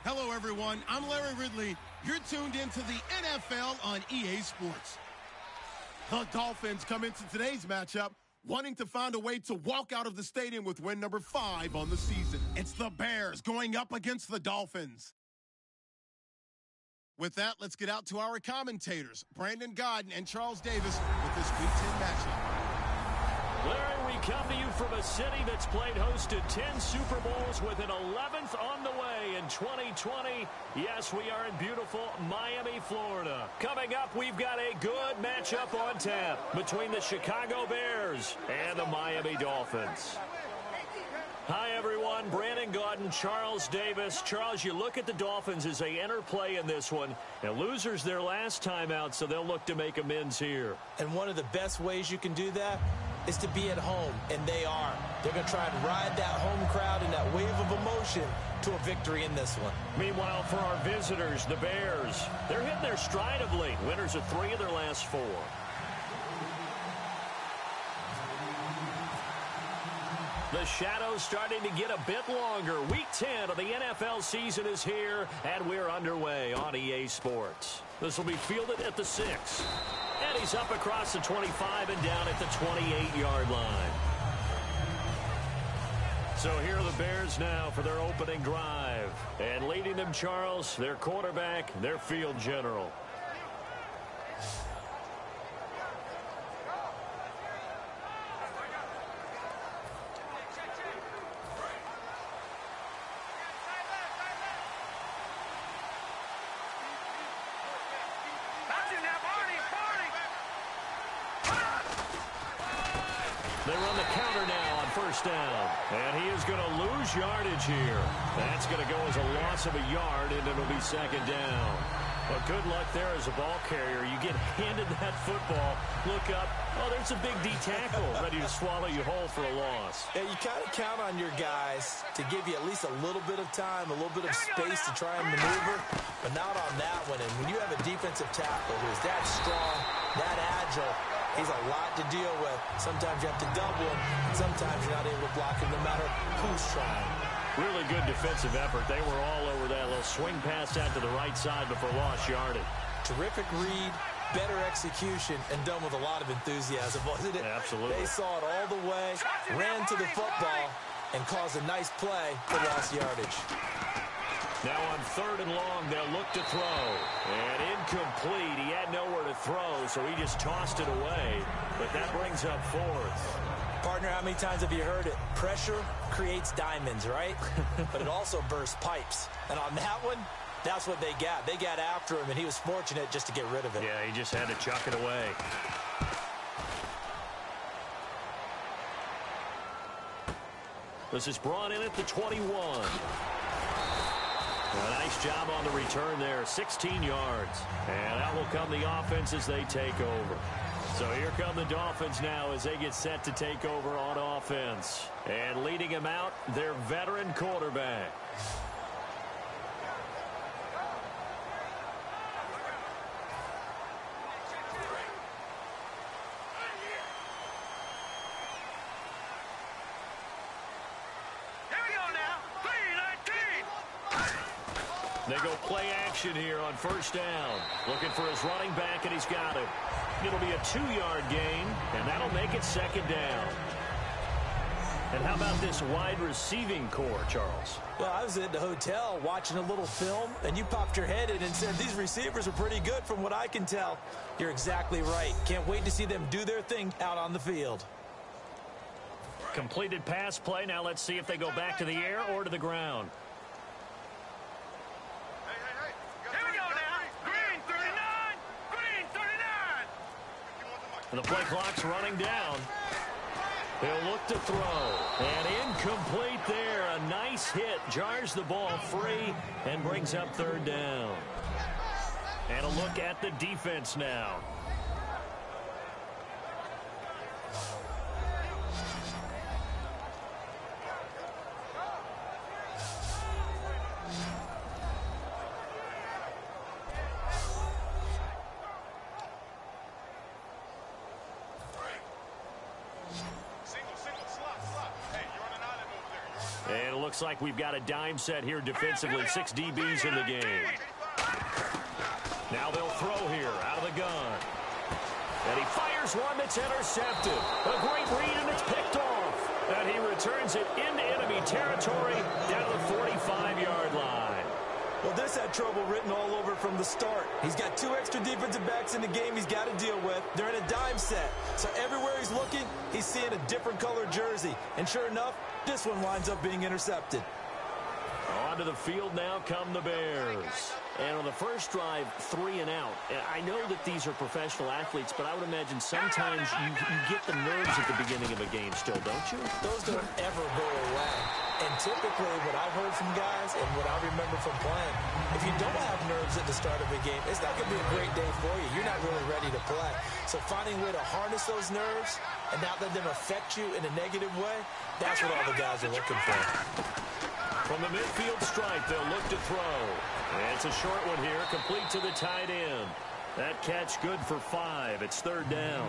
Hello, everyone. I'm Larry Ridley. You're tuned into the NFL on EA Sports. The Dolphins come into today's matchup wanting to find a way to walk out of the stadium with win number 5 on the season. It's the Bears going up against the Dolphins. With that, let's get out to our commentators, Brandon Gaudin and Charles Davis, with this Week 10 matchup. Larry, we come to you from a city that's played host to 10 Super Bowls with an 11th on the way in 2020. Yes, we are in beautiful Miami, Florida. Coming up, we've got a good matchup on tap between the Chicago Bears and the Miami Dolphins. Hi, everyone. Brandon Gaudin, Charles Davis. Charles, you look at the Dolphins as they enter play in this one. And losers their last time out, so they'll look to make amends here. And one of the best ways you can do that is to be at home, and they are. They're going to try and ride that home crowd and that wave of emotion to a victory in this one. Meanwhile, for our visitors, the Bears, they're hitting their stride of late. Winners of 3 of their last 4. The shadows starting to get a bit longer. Week 10 of the NFL season is here, and we're underway on EA Sports. This will be fielded at the 6. And he's up across the 25 and down at the 28-yard line. So here are the Bears now for their opening drive. And leading them, Charles, their quarterback, their field general. They run the counter now on first down. And he is going to lose yardage here. That's going to go as a loss of a yard, and it'll be second down. But good luck there as a ball carrier. You get handed that football, look up, oh, there's a big D tackle ready to swallow you whole for a loss. Yeah, you kind of count on your guys to give you at least a little bit of time, a little bit of space to try and maneuver, but not on that one. And when you have a defensive tackle who's that strong, that agile, he's a lot to deal with. Sometimes you have to double him, and sometimes you're not able to block him no matter who's trying. Really good defensive effort. They were all over that little swing pass out to the right side before lost yardage. Terrific read, better execution, and done with a lot of enthusiasm, wasn't it? Absolutely. They saw it all the way, ran to the football, and caused a nice play for lost yardage. Now on 3rd and long, they'll look to throw. And incomplete. He had nowhere to throw, so he just tossed it away. But that brings up 4th. Partner, how many times have you heard it? Pressure creates diamonds, right? But it also bursts pipes. And on that one, that's what they got. They got after him, and he was fortunate just to get rid of it. Yeah, he just had to chuck it away. This is brought in at the 21. A nice job on the return there, 16 yards. And that will come the offense as they take over. So here come the Dolphins now as they get set to take over on offense. And leading them out, their veteran quarterback. They go play action here on first down. Looking for his running back, and he's got him. It'll be a 2-yard gain, and that'll make it second down. And how about this wide receiving core, Charles? Well, I was at the hotel watching a little film, and you popped your head in and said these receivers are pretty good from what I can tell. You're exactly right. Can't wait to see them do their thing out on the field. Completed pass play. Now let's see if they go back to the air or to the ground. The play clock's running down. He'll look to throw. And incomplete there. A nice hit. Jars the ball free and brings up 3rd down. And a look at the defense now. looks like we've got a dime set here defensively. 6 DBs in the game. Now they'll throw here out of the gun. And he fires one that's intercepted. A great read, and it's picked off. And he returns it into enemy territory down to the 45-yard line. Well, this had trouble written all over from the start. He's got 2 extra defensive backs in the game he's got to deal with. They're in a dime set. So everywhere he's looking, he's seeing a different color jersey. And sure enough, this one winds up being intercepted. Onto the field now come the Bears. And on the first drive, 3 and out. I know that these are professional athletes, but I would imagine sometimes you get the nerves at the beginning of a game still, don't you? Those don't ever go away. And typically what I've heard from guys and what I remember from playing, if you don't have nerves at the start of a game, it's not going to be a great day for you. You're not really ready to play. So finding a way to harness those nerves and not let them affect you in a negative way, that's what all the guys are looking for. From the midfield stripe, they'll look to throw. And it's a short one here, complete to the tight end. That catch good for 5. It's 3rd down.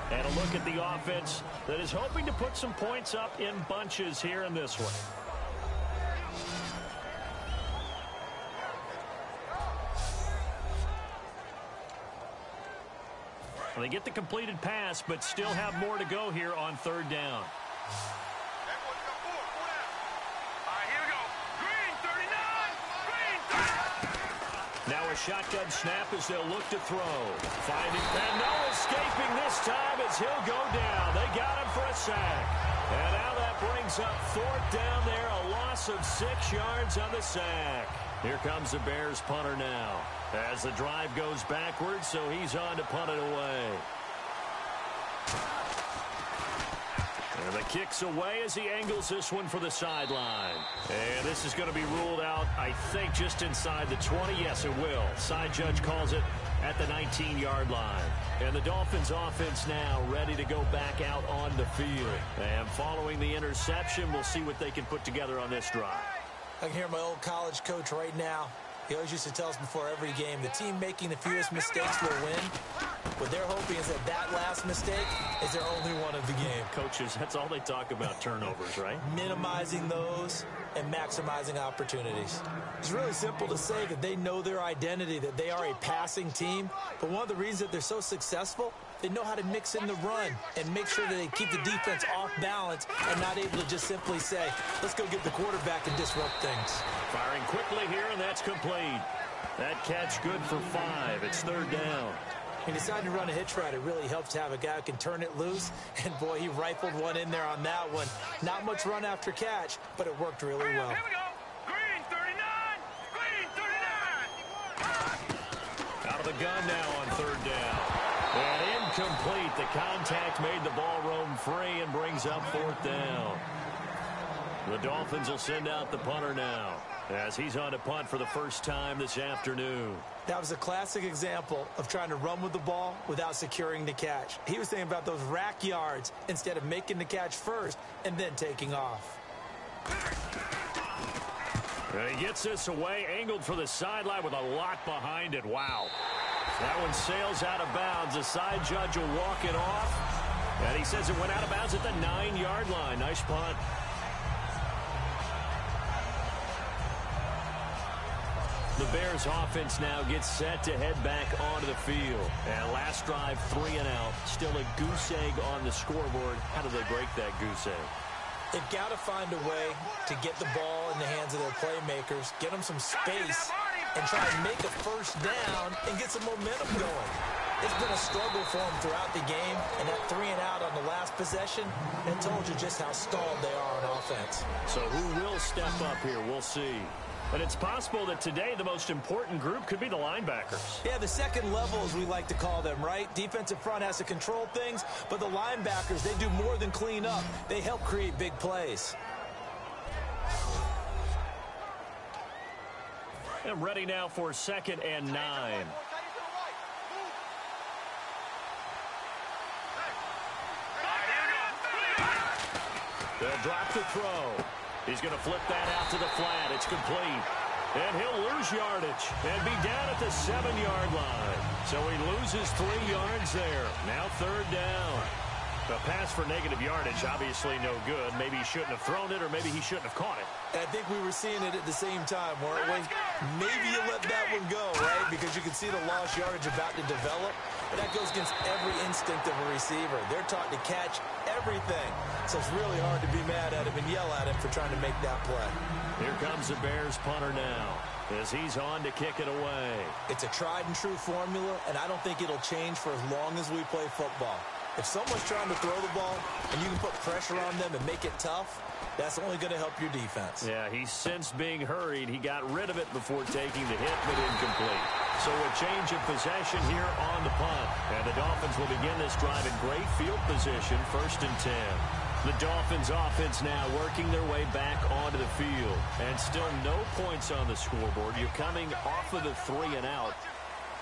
And a look at the offense that is hoping to put some points up in bunches here in this one. Well, they get the completed pass, but still have more to go here on 3rd down. Now a shotgun snap as they'll look to throw. Finding, and no escaping this time as he'll go down. They got him for a sack. And now that brings up 4th down there, a loss of 6 yards on the sack. Here comes the Bears punter now as the drive goes backwards, so he's on to punt it away. And the kick's away as he angles this one for the sideline. And this is going to be ruled out, I think, just inside the 20. Yes, it will. Side judge calls it at the 19-yard line. And the Dolphins offense now ready to go back out on the field. And following the interception, we'll see what they can put together on this drive. I can hear my old college coach right now. He always used to tell us before every game, the team making the fewest mistakes will win. What they're hoping is that that last mistake is their only one of the game. Coaches, that's all they talk about, turnovers, right? Minimizing those and maximizing opportunities. It's really simple to say that they know their identity, that they are a passing team. But one of the reasons that they're so successful, they know how to mix in the run and make sure that they keep the defense off balance and not able to just simply say, let's go get the quarterback and disrupt things. Firing quickly here, and that's complete. That catch good for 5. It's 3rd down. He decided to run a hitch route. It really helps to have a guy who can turn it loose. And, boy, he rifled one in there on that one. Not much run after catch, but it worked really well. Here we go. Green 39. Green 39. Out of the gun now on 3rd down. And incomplete. The contact made the ball roam free and brings up 4th down. The Dolphins will send out the punter now as he's on to punt for the first time this afternoon. That was a classic example of trying to run with the ball without securing the catch. He was thinking about those rack yards instead of making the catch first and then taking off. And he gets this away, angled for the sideline with a lot behind it. Wow. That one sails out of bounds. The side judge will walk it off. And he says it went out of bounds at the 9-yard line. Nice punt. The Bears offense now gets set to head back onto the field. And last drive, 3 and out. Still a goose egg on the scoreboard. How do they break that goose egg? They've got to find a way to get the ball in the hands of their playmakers, get them some space, and try and make a first down and get some momentum going. It's been a struggle for them throughout the game, and that 3 and out on the last possession, that told you just how stalled they are on offense. So who will step up here? We'll see. And it's possible that today the most important group could be the linebackers. Yeah, the second level, as we like to call them, right? Defensive front has to control things, but the linebackers, they do more than clean up. They help create big plays. And ready now for 2nd and 9. They'll drop the throw. He's going to flip that out to the flat. It's complete. And he'll lose yardage and be down at the 7-yard line. So he loses 3 yards there. Now 3rd down. A pass for negative yardage, obviously no good. Maybe he shouldn't have thrown it, or maybe he shouldn't have caught it. And I think we were seeing it at the same time, weren't we? Maybe you let that one go, right? Because you can see the lost yardage about to develop. But that goes against every instinct of a receiver. They're taught to catch everything. So it's really hard to be mad at him and yell at him for trying to make that play. Here comes the Bears punter now, as he's on to kick it away. It's a tried-and-true formula, and I don't think it'll change for as long as we play football. If someone's trying to throw the ball and you can put pressure on them and make it tough, that's only going to help your defense. Yeah, he sensed being hurried. He got rid of it before taking the hit, but incomplete. So a change of possession here on the punt. And the Dolphins will begin this drive in great field position, 1st and 10. The Dolphins offense now working their way back onto the field. And still no points on the scoreboard. You're coming off of the 3 and out.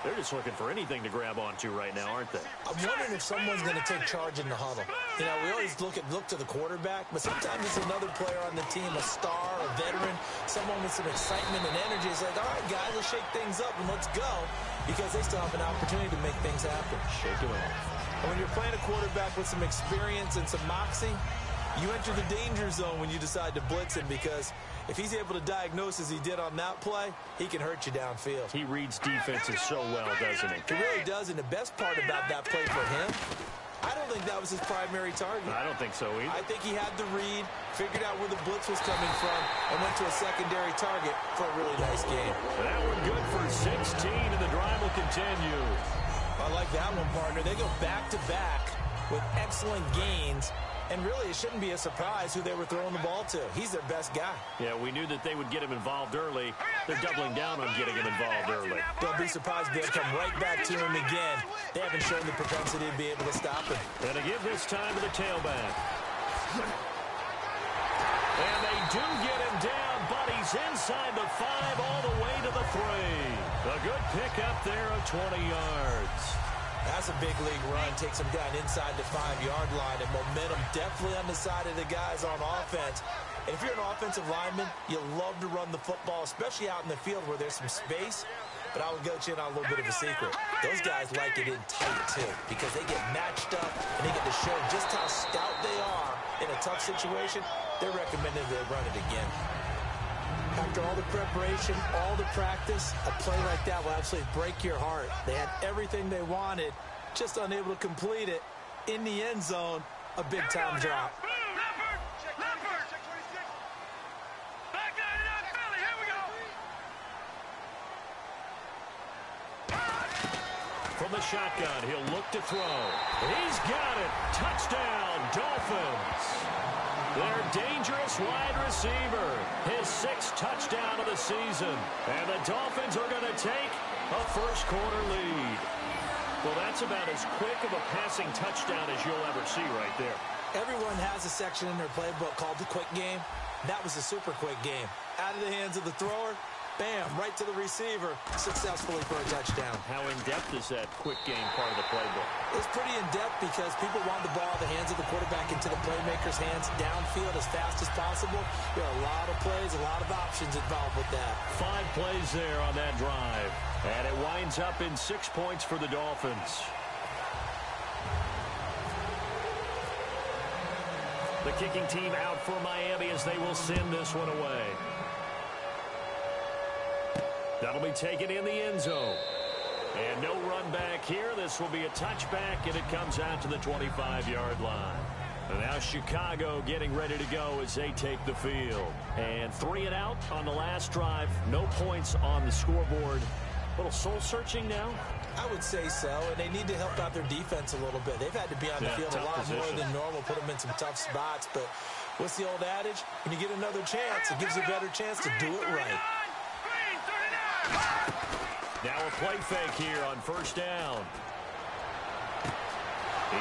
They're just looking for anything to grab onto right now, aren't they? I'm wondering if someone's going to take charge in the huddle. You know, we always look to the quarterback, but sometimes it's another player on the team, a star, a veteran, someone with some excitement and energy. It's like, all right, guys, let's shake things up and let's go, because they still have an opportunity to make things happen. Shake it off. And when you're playing a quarterback with some experience and some moxie, you enter the danger zone when you decide to blitz him, because if he's able to diagnose as he did on that play, he can hurt you downfield. He reads defenses so well, doesn't he? He really does, and the best part about that play for him, I don't think that was his primary target. I don't think so either. I think he had the read, figured out where the blitz was coming from, and went to a secondary target for a really nice game. That one good for 16, and the drive will continue. I like that one, partner. They go back-to-back with excellent gains. And really, it shouldn't be a surprise who they were throwing the ball to. He's their best guy. Yeah, we knew that they would get him involved early. They're doubling down on getting him involved early. Don't be surprised if they'll come right back to him again. They haven't shown the propensity to be able to stop him. And to give this time to the tailback. And they do get him down, but he's inside the 5 all the way to the 3. A good pickup there of 20 yards. That's a big league run. Takes him down inside the 5-yard line, and momentum definitely on the side of the guys on offense. And if you're an offensive lineman, you love to run the football, especially out in the field where there's some space. But I would go in on a little bit of a secret. Those guys like it in tight, too, because they get matched up and they get to show just how stout they are in a tough situation. They're recommended they run it again. After all the preparation, all the practice, a play like that will absolutely break your heart. They had everything they wanted, just unable to complete it. In the end zone, a big-time drop. From the shotgun, he'll look to throw. He's got it. Touchdown, Dolphins. Their dangerous wide receiver, his 6th touchdown of the season. And the Dolphins are going to take a first-quarter lead. Well, that's about as quick of a passing touchdown as you'll ever see right there. Everyone has a section in their playbook called the quick game. That was a super quick game. Out of the hands of the thrower, bam, right to the receiver, successfully for a touchdown. How in-depth is that quick game part of the playbook? It's pretty in-depth because people want the ball in the hands of the quarterback into the playmaker's hands downfield as fast as possible. There are a lot of plays, a lot of options involved with that. 5 plays there on that drive. And it winds up in 6 points for the Dolphins. The kicking team out for Miami as they will send this one away. That'll be taken in the end zone. And no run back here. This will be a touchback, and it comes out to the 25-yard line. And now Chicago getting ready to go as they take the field. And 3 and out on the last drive. No points on the scoreboard. A little soul-searching now? I would say so, and they need to help out their defense a little bit. They've had to be on the field a lot more than normal, put them in some tough spots. But what's the old adage? When you get another chance, it gives you a better chance to do it right. Now a play fake here on first down.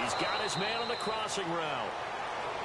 He's got his man on the crossing route.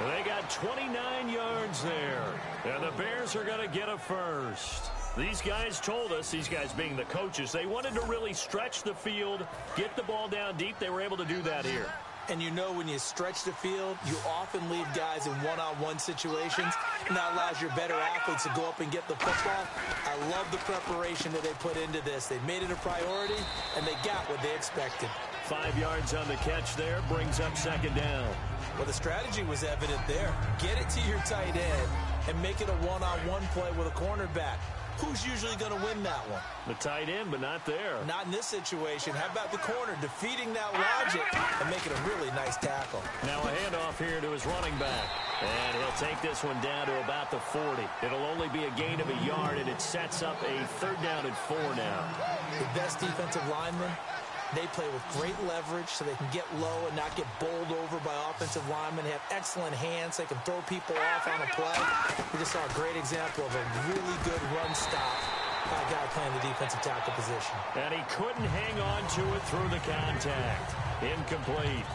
And they got 29 yards there. And the Bears are going to get a first. These guys told us, these guys being the coaches, they wanted to really stretch the field, get the ball down deep. They were able to do that here. And you know when you stretch the field, you often leave guys in one-on-one situations, and that allows your better athletes to go up and get the football. I love the preparation that they put into this. They made it a priority, and they got what they expected. 5 yards on the catch there. Brings up second down. Well, the strategy was evident there. Get it to your tight end and make it a one-on-one play with a cornerback. Who's usually going to win that one? The tight end, but not there. Not in this situation. How about the corner defeating that logic and making a really nice tackle? Now a handoff here to his running back. And he'll take this one down to about the 40. It'll only be a gain of a yard, and it sets up a 3rd down and 4 now. The best defensive linemen, they play with great leverage so they can get low and not get bowled over by offensive linemen. They have excellent hands. They can throw people off on a play. We just saw a great example of a really good run stop by a guy playing the defensive tackle position. And he couldn't hang on to it through the contact. Incomplete.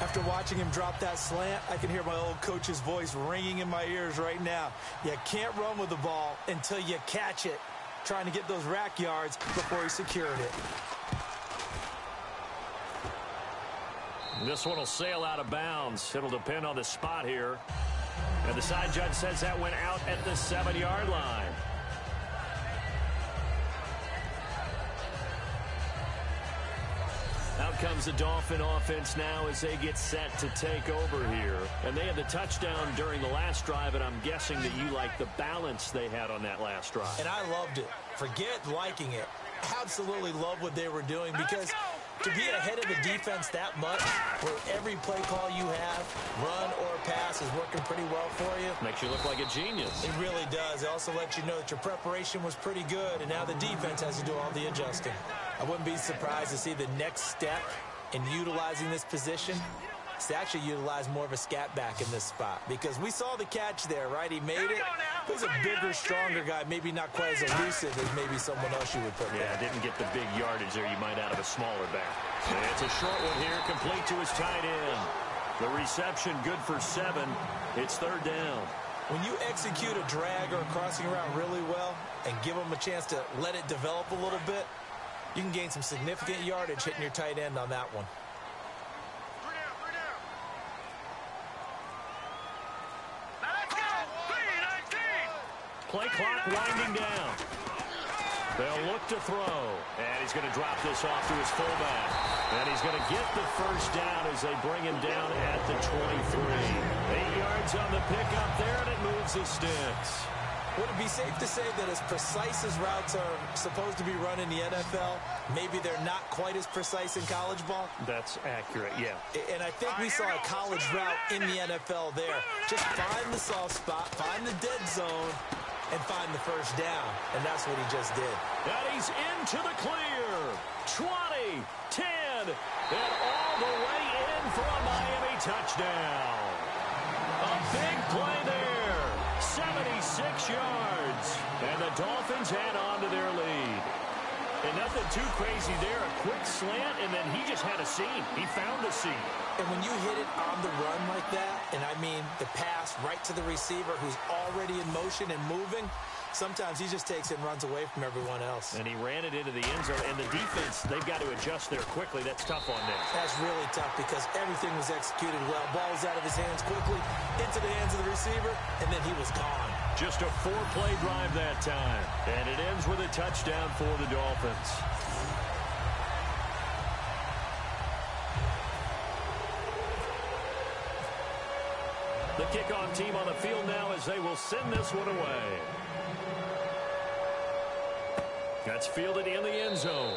After watching him drop that slant, I can hear my old coach's voice ringing in my ears right now. You can't run with the ball until you catch it. Trying to get those rack yards before he secured it. This one will sail out of bounds. It'll depend on the spot here. And the side judge says that went out at the 7-yard line. Out comes the Dolphin offense now as they get set to take over here. And they had the touchdown during the last drive, and I'm guessing that you like the balance they had on that last drive. And I loved it. Forget liking it. Absolutely love what they were doing, because to be ahead of the defense that much, where every play call you have, run or pass, is working pretty well for you. Makes you look like a genius. It really does. It also lets you know that your preparation was pretty good, and now the defense has to do all the adjusting. I wouldn't be surprised to see the next step in utilizing this position is to actually utilize more of a scat back in this spot, because we saw the catch there, right? He made it. He's a bigger, stronger guy, maybe not quite as elusive as maybe someone else you would put there. Yeah, didn't get the big yardage there you might out of a smaller back. And it's a short one here, complete to his tight end. The reception good for 7. It's 3rd down. When you execute a drag or a crossing route really well and give them a chance to let it develop a little bit, you can gain some significant yardage hitting your tight end on that one. Play clock winding down. They'll look to throw. And he's going to drop this off to his fullback. And he's going to get the 1st down as they bring him down at the 23. 8 yards on the pickup there, and it moves the sticks. Would it be safe to say that as precise as routes are supposed to be run in the NFL, maybe they're not quite as precise in college ball? That's accurate, yeah. And I think we saw a college route in the NFL there. Just find the soft spot, find the dead zone, and find the 1st down. And that's what he just did. And he's into the clear. 20, 10, and all the way in for a Miami touchdown. A big play there. 76 yards. And the Dolphins add on to their lead. And nothing too crazy there. A quick slant, and then he just had a seam. He found a seam. And when you hit it on the run like that, and I mean the pass right to the receiver who's already in motion and moving, sometimes he just takes it and runs away from everyone else. And he ran it into the end zone. And the defense, they've got to adjust there quickly. That's tough on them. That's really tough because everything was executed well. Ball was out of his hands quickly, into the hands of the receiver, and then he was gone. Just a 4-play drive that time. And it ends with a touchdown for the Dolphins. The kickoff team on the field now as they will send this one away. That's fielded in the end zone.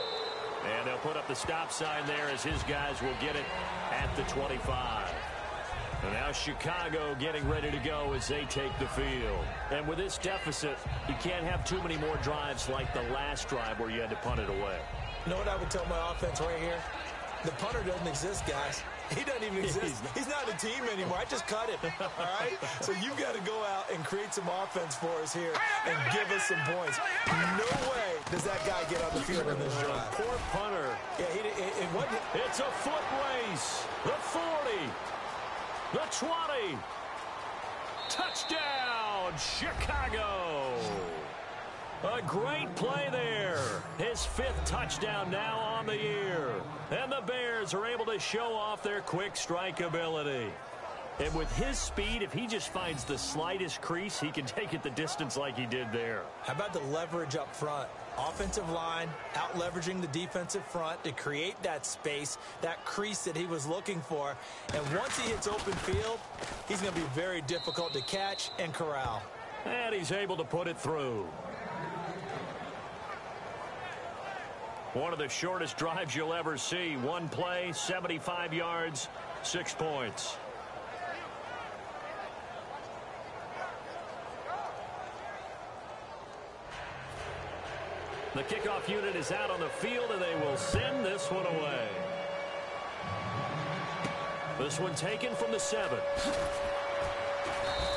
And they'll put up the stop sign there as his guys will get it at the 25. And now Chicago getting ready to go as they take the field. And with this deficit, you can't have too many more drives like the last drive where you had to punt it away. You know what I would tell my offense right here? The punter doesn't exist, guys. He doesn't even exist. He's not a team anymore. I just cut him, all right? So you've got to go out and create some offense for us here and give us some points. No way does that guy get on the field in this drive. Poor punter. Yeah, it wasn't. It's a foot race. The 40. The 20. Touchdown, Chicago. A great play there. His 5th touchdown now on the year. And the Bears are able to show off their quick strike ability. And with his speed, if he just finds the slightest crease, he can take it the distance like he did there. How about the leverage up front? Offensive line out leveraging the defensive front to create that space, that crease that he was looking for. And once he hits open field, he's going to be very difficult to catch and corral. And he's able to put it through. One of the shortest drives you'll ever see. One play, 75 yards, 6 points. The kickoff unit is out on the field, and they will send this one away. This one taken from the 7.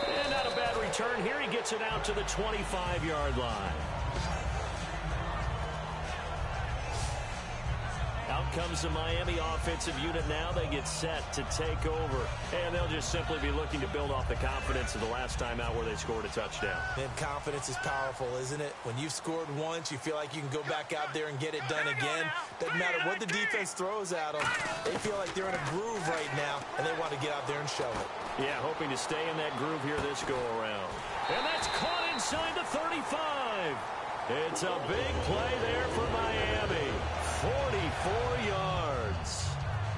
And not a bad return here. He gets it out to the 25-yard line. Out comes the Miami offensive unit now. They get set to take over. And they'll just simply be looking to build off the confidence of the last time out where they scored a touchdown. And confidence is powerful, isn't it? When you've scored once, you feel like you can go back out there and get it done again. Doesn't matter what the defense throws at them. They feel like they're in a groove right now, and they want to get out there and show it. Yeah, hoping to stay in that groove here this go-around. And that's caught inside the 35. It's a big play there for Miami. 44 yards.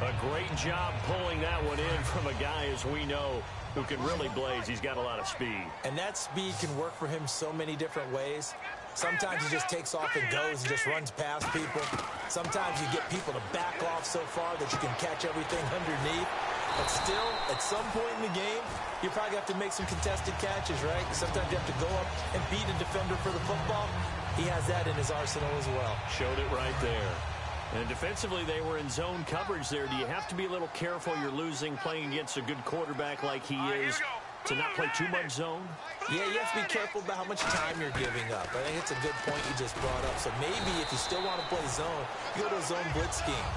A great job pulling that one in from a guy, as we know, who can really blaze. He's got a lot of speed. And that speed can work for him so many different ways. Sometimes he just takes off and goes and just runs past people. Sometimes you get people to back off so far that you can catch everything underneath. But still, at some point in the game, you probably have to make some contested catches, right? Sometimes you have to go up and beat a defender for the football. He has that in his arsenal as well. Showed it right there. And defensively, they were in zone coverage there. Do you have to be a little careful? You're losing playing against a good quarterback like he is to not play too much zone? Yeah, you have to be careful about how much time you're giving up. I think it's a good point you just brought up. So maybe if you still want to play zone, you go to a zone blitz scheme.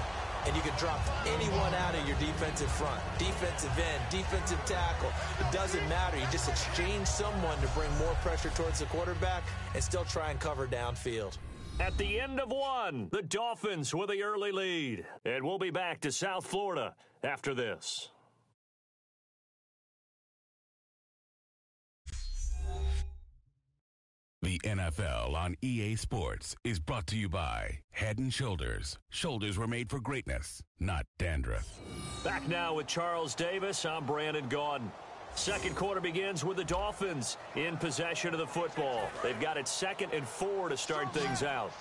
And you can drop anyone out of your defensive front, defensive end, defensive tackle. It doesn't matter. You just exchange someone to bring more pressure towards the quarterback and still try and cover downfield. At the end of one, the Dolphins with the early lead. And we'll be back to South Florida after this. The NFL on EA Sports is brought to you by Head & Shoulders. Shoulders were made for greatness, not dandruff. Back now with Charles Davis. I'm Brandon Gaudin. Second quarter begins with the Dolphins in possession of the football. They've got it 2nd and 4 to start things out.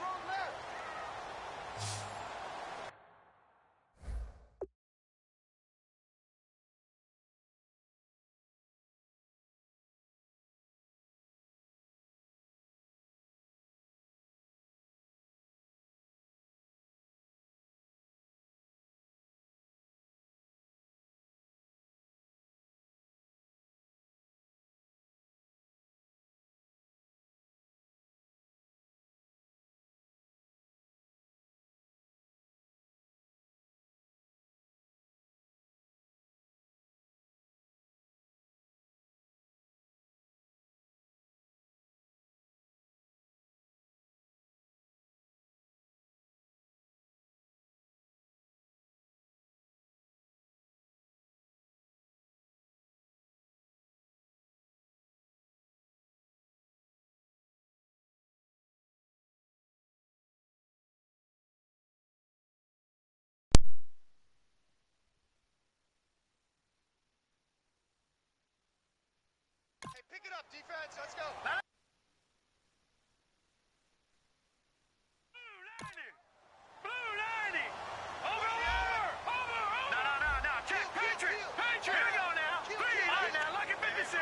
Hey, pick it up, defense. Let's go. Blue 90. Over. No. Check. Patriot. Here we go now. All right, now. Lucky 56.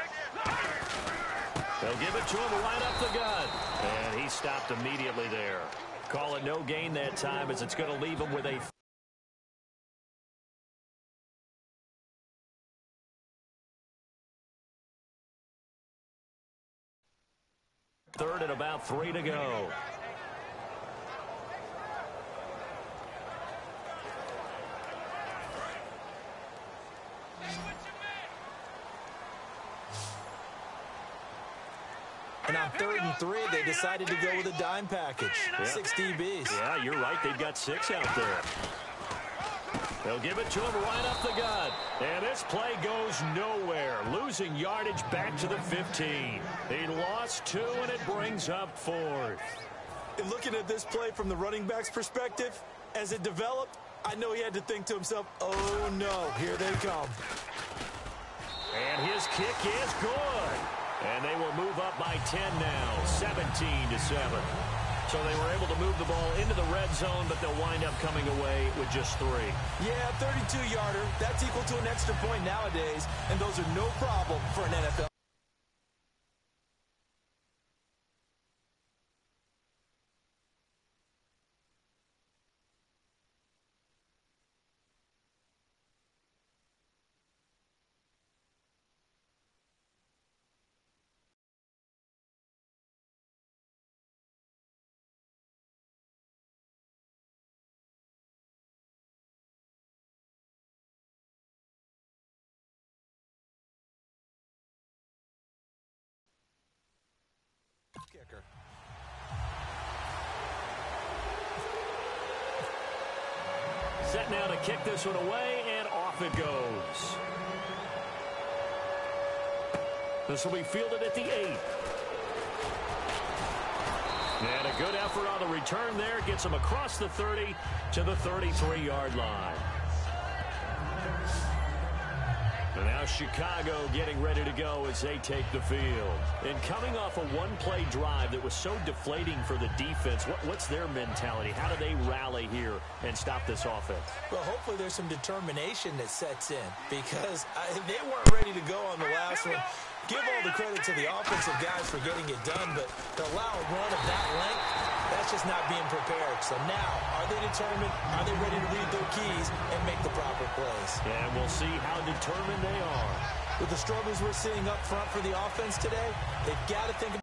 They'll give it to him right up the gut. And he stopped immediately there. Call it no gain that time, as it's going to leave him with a third and about 3 to go. And on 3rd and 3, they decided to go with a dime package. Yeah. 6 DBs. Yeah, you're right. They've got 6 out there. They'll give it to him right up the gut. And this play goes nowhere. Losing yardage back to the 15. He lost 2, and it brings up 4th. And looking at this play from the running back's perspective, as it developed, I know he had to think to himself, oh no, here they come. And his kick is good. And they will move up by 10 now, 17-7. So they were able to move the ball into the red zone, but they'll wind up coming away with just 3. Yeah, 32-yarder. That's equal to an extra point nowadays, and those are no problem for an NFL. Kicker. Set now to kick this one away, and off it goes. This will be fielded at the 8. And a good effort on the return there. Gets him across the 30 to the 33-yard line. And now Chicago getting ready to go as they take the field. And coming off a one-play drive that was so deflating for the defense, what's their mentality? How do they rally here and stop this offense? Well, hopefully there's some determination that sets in because they weren't ready to go on the last one. Give all the credit to the offensive guys for getting it done, but to allow a run of that length, that's just not being prepared. So now, are they determined? Are they ready to read their keys and make the proper plays? And we'll see how determined they are. With the struggles we're seeing up front for the offense today, they've got to think about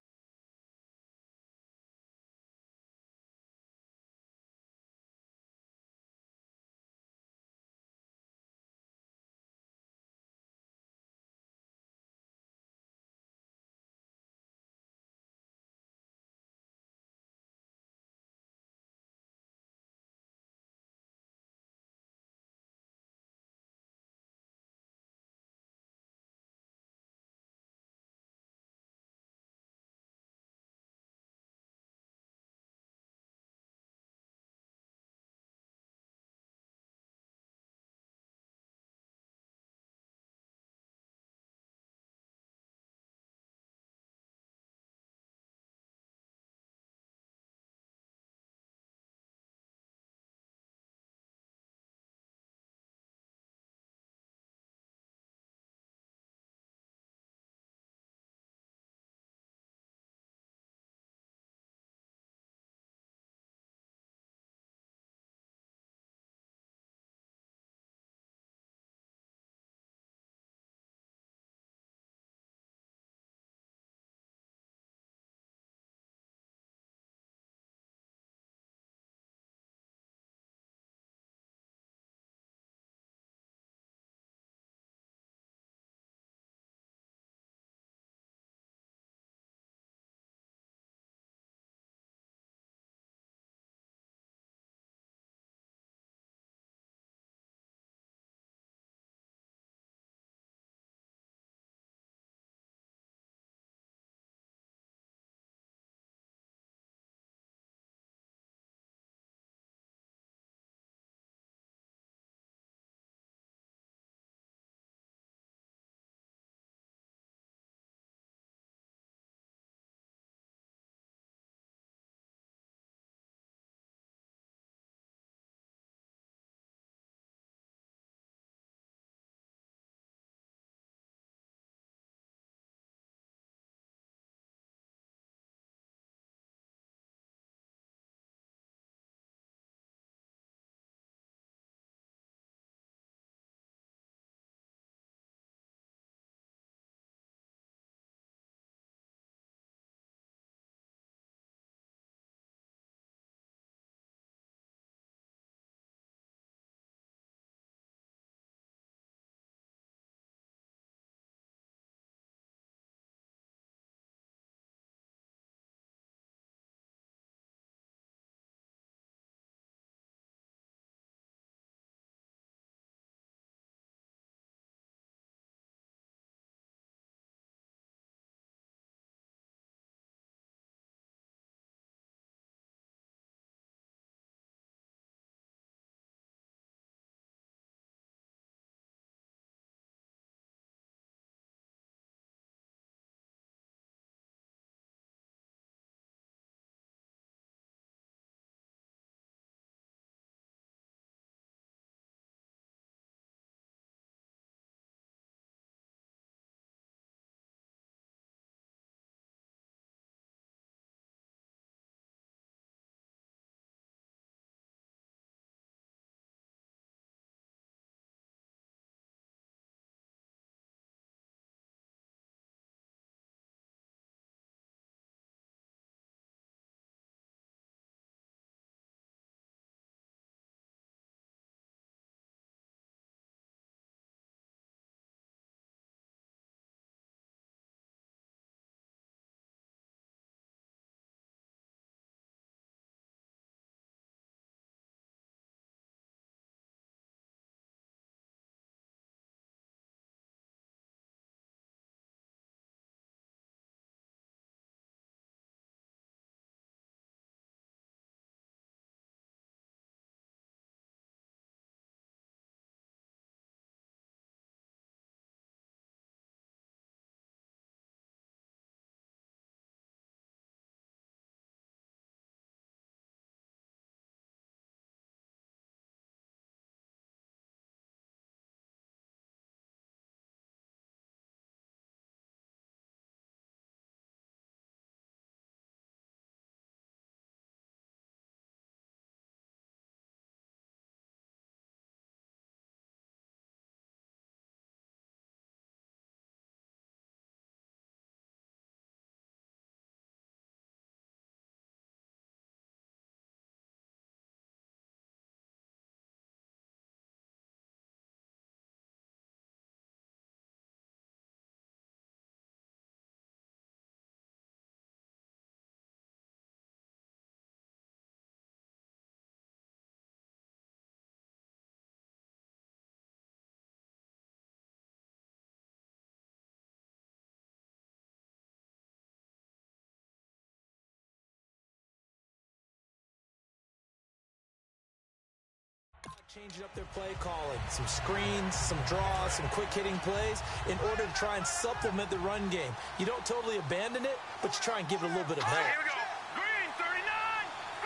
Changing up their play calling, some screens, some draws, some quick hitting plays in order to try and supplement the run game. You don't totally abandon it, but you try and give it a little bit of help. Here we go. Green 39.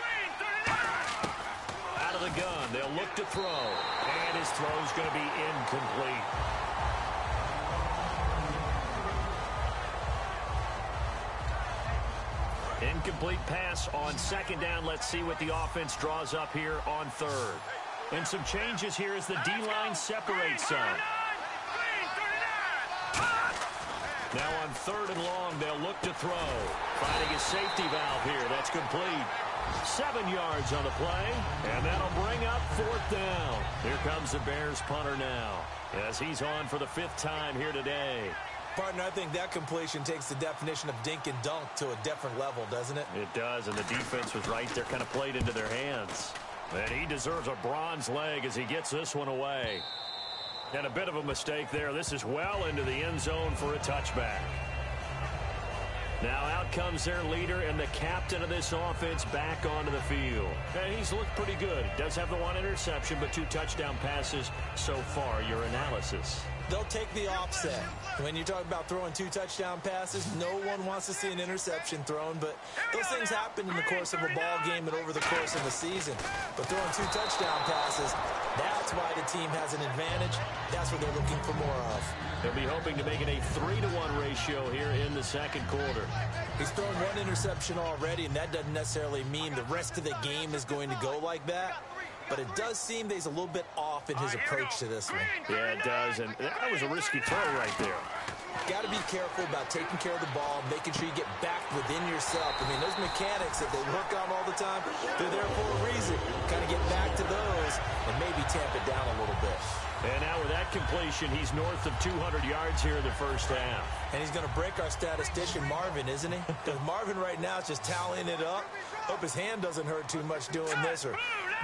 Green 39. Out of the gun, they'll look to throw. And his throw's going to be incomplete. Incomplete pass on second down. Let's see what the offense draws up here on third. And some changes here as the D-line separates some. Now on third and long, they'll look to throw. Finding a safety valve here. That's complete. 7 yards on the play, and that'll bring up fourth down. Here comes the Bears punter now, as he's on for the 5th time here today. Partner, I think that completion takes the definition of dink and dunk to a different level, doesn't it? It does, and the defense was right there, kind of played into their hands. And he deserves a bronze leg as he gets this one away. And a bit of a mistake there. This is well into the end zone for a touchback. Now out comes their leader and the captain of this offense back onto the field. And he's looked pretty good. He does have the 1 interception, but 2 touchdown passes so far. Your analysis? They'll take the offset. When you talk about throwing 2 touchdown passes, no one wants to see an interception thrown, but those things happen in the course of a ball game and over the course of a season. But throwing 2 touchdown passes, that's why the team has an advantage. That's what they're looking for more of. They'll be hoping to make it a 3-to-1 ratio here in the second quarter. He's thrown 1 interception already, and that doesn't necessarily mean the rest of the game is going to go like that. But it does seem that he's a little bit off in his approach to this one. Yeah, it does, and that was a risky throw right there. Got to be careful about taking care of the ball, making sure you get back within yourself. I mean, those mechanics that they work on all the time, they're there for a reason. Kind of get back to those and maybe tamp it down a little bit. And now with that completion, he's north of 200 yards here in the first half. And he's going to break our statistician, Marvin, isn't he? Because Marvin right now is just tallying it up. Hope his hand doesn't hurt too much doing this or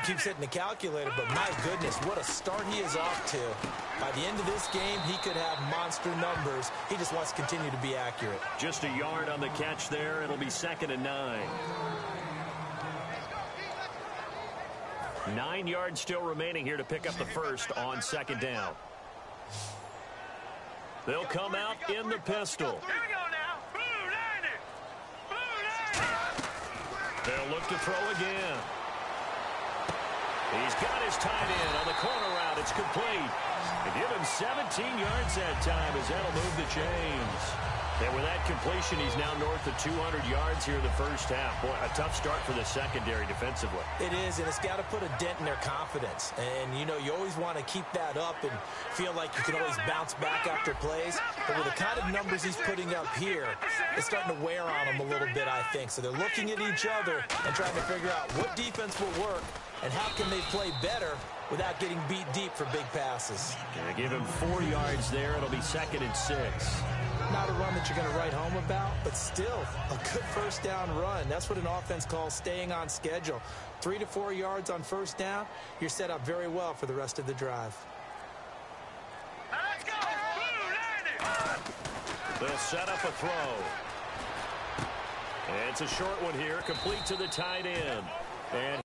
keeps hitting the calculator. But my goodness, what a start he is off to. By the end of this game, he could have monster numbers. He just wants to continue to be accurate. Just a yard on the catch there. It'll be 2nd and 9. 9 yards still remaining here to pick up the first on second down. They'll come out in the pistol. Here we go now. Blue 90. Blue 90. They'll look to throw again. He's got his tight end on the corner route. It's complete. They give him 17 yards that time as that'll move the chains. And with that completion, he's now north of 200 yards here in the first half. Boy, a tough start for the secondary defensively. It is, and it's got to put a dent in their confidence. And, you know, you always want to keep that up and feel like you can always bounce back after plays. But with the kind of numbers he's putting up here, it's starting to wear on them a little bit, I think. So they're looking at each other and trying to figure out what defense will work and how can they play better without getting beat deep for big passes. Gonna give him 4 yards there. It'll be 2nd and 6. Not a run that you're going to write home about, but still a good first down run. That's what an offense calls staying on schedule. 3 to 4 yards on first down, you're set up very well for the rest of the drive. Let's go. Blue 90. They'll set up a throw. And it's a short one here, complete to the tight end. And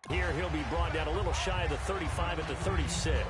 here he'll be brought down a little shy of the 35 at the 36.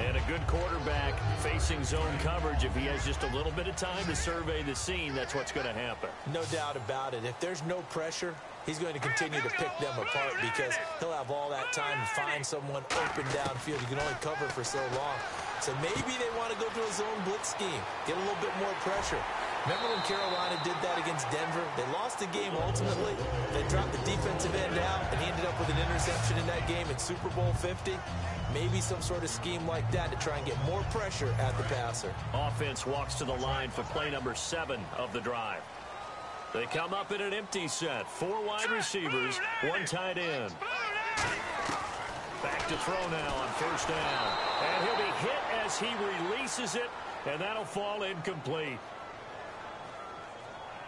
And a good quarterback facing zone coverage. If he has just a little bit of time to survey the scene, that's what's going to happen. No doubt about it. If there's no pressure, he's going to continue to pick them apart because he'll have all that time to find someone open downfield. You can only cover for so long. So maybe they want to go to a zone blitz scheme, get a little bit more pressure. Remember when Carolina did that against Denver? They lost the game ultimately. They dropped the defensive end out, and he ended up with an interception in that game in Super Bowl 50. Maybe some sort of scheme like that to try and get more pressure at the passer. Offense walks to the line for play number 7 of the drive. They come up in an empty set. 4 wide receivers, 1 tight end. Back to throw now on first down. And he'll be hit as he releases it, and that'll fall incomplete.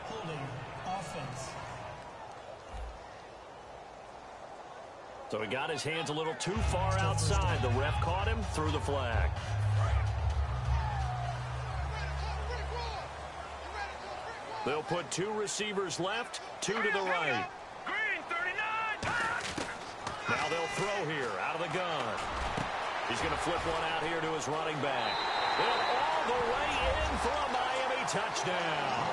Holding offense. So he got his hands a little too far outside. The ref caught him, threw the flag. They'll put 2 receivers left, 2 to the right. Green 39. Now they'll throw here out of the gun. He's going to flip one out here to his running back. And all the way in for a Miami touchdown.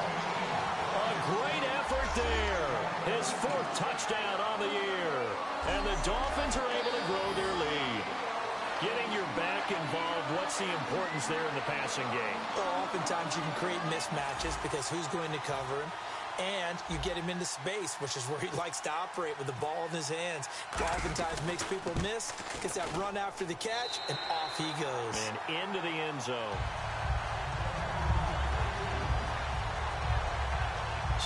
A great effort there. His 4th touchdown on the year. And the Dolphins are able to grow their lead. Getting your back involved, what's the importance there in the passing game? Well, oftentimes you can create mismatches because who's going to cover him? And you get him into space, which is where he likes to operate with the ball in his hands. Oftentimes makes people miss, gets that run after the catch, and off he goes. And into the end zone.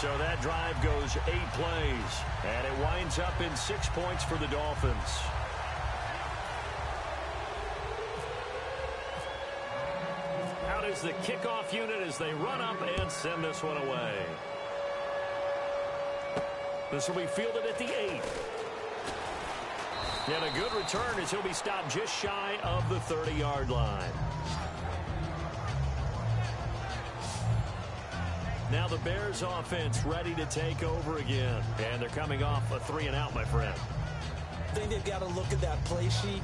So that drive goes 8 plays, and it winds up in 6 points for the Dolphins. Out is the kickoff unit as they run up and send this one away. This will be fielded at the 8. And a good return as he'll be stopped just shy of the 30-yard line. Now the Bears offense ready to take over again. And they're coming off a 3-and-out, my friend. I think they've got to look at that play sheet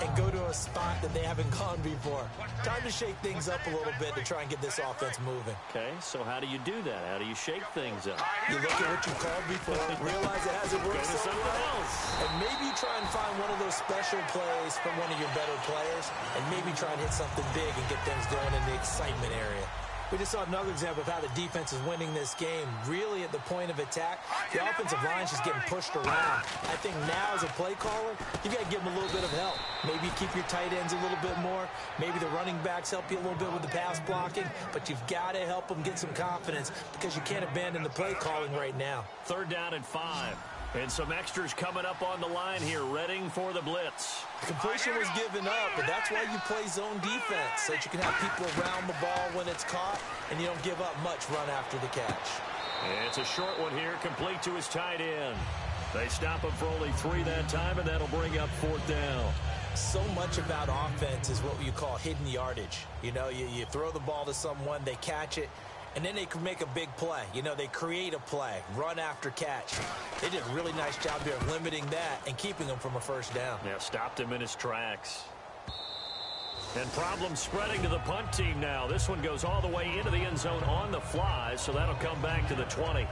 and go to a spot that they haven't gone before. Time to shake things up a little bit to try and get this offense moving. Okay, so how do you do that? How do you shake things up? You look at what you called before, realize it hasn't worked Go to so something well, else. and maybe try and find one of those special plays from one of your better players, and maybe try and hit something big and get things going in the excitement area. We just saw another example of how the defense is winning this game. Really at the point of attack, the offensive line is just getting pushed around. I think now as a play caller, you've got to give them a little bit of help. Maybe keep your tight ends a little bit more. Maybe the running backs help you a little bit with the pass blocking. But you've got to help them get some confidence because you can't abandon the play calling right now. 3rd down and 5. And some extras coming up on the line here, readying for the blitz. Completion was given up, but that's why you play zone defense, so that you can have people around the ball when it's caught, and you don't give up much run after the catch. And it's a short one here, complete to his tight end. They stop him for only 3 that time, and that'll bring up 4th down. So much about offense is what you call hidden yardage. You know, you throw the ball to someone, they catch it, and then they can make a big play. You know, they create a play, run after catch. They did a really nice job here of limiting that and keeping him from a 1st down. Yeah, stopped him in his tracks. And problems spreading to the punt team now. This one goes all the way into the end zone on the fly, so that'll come back to the 20.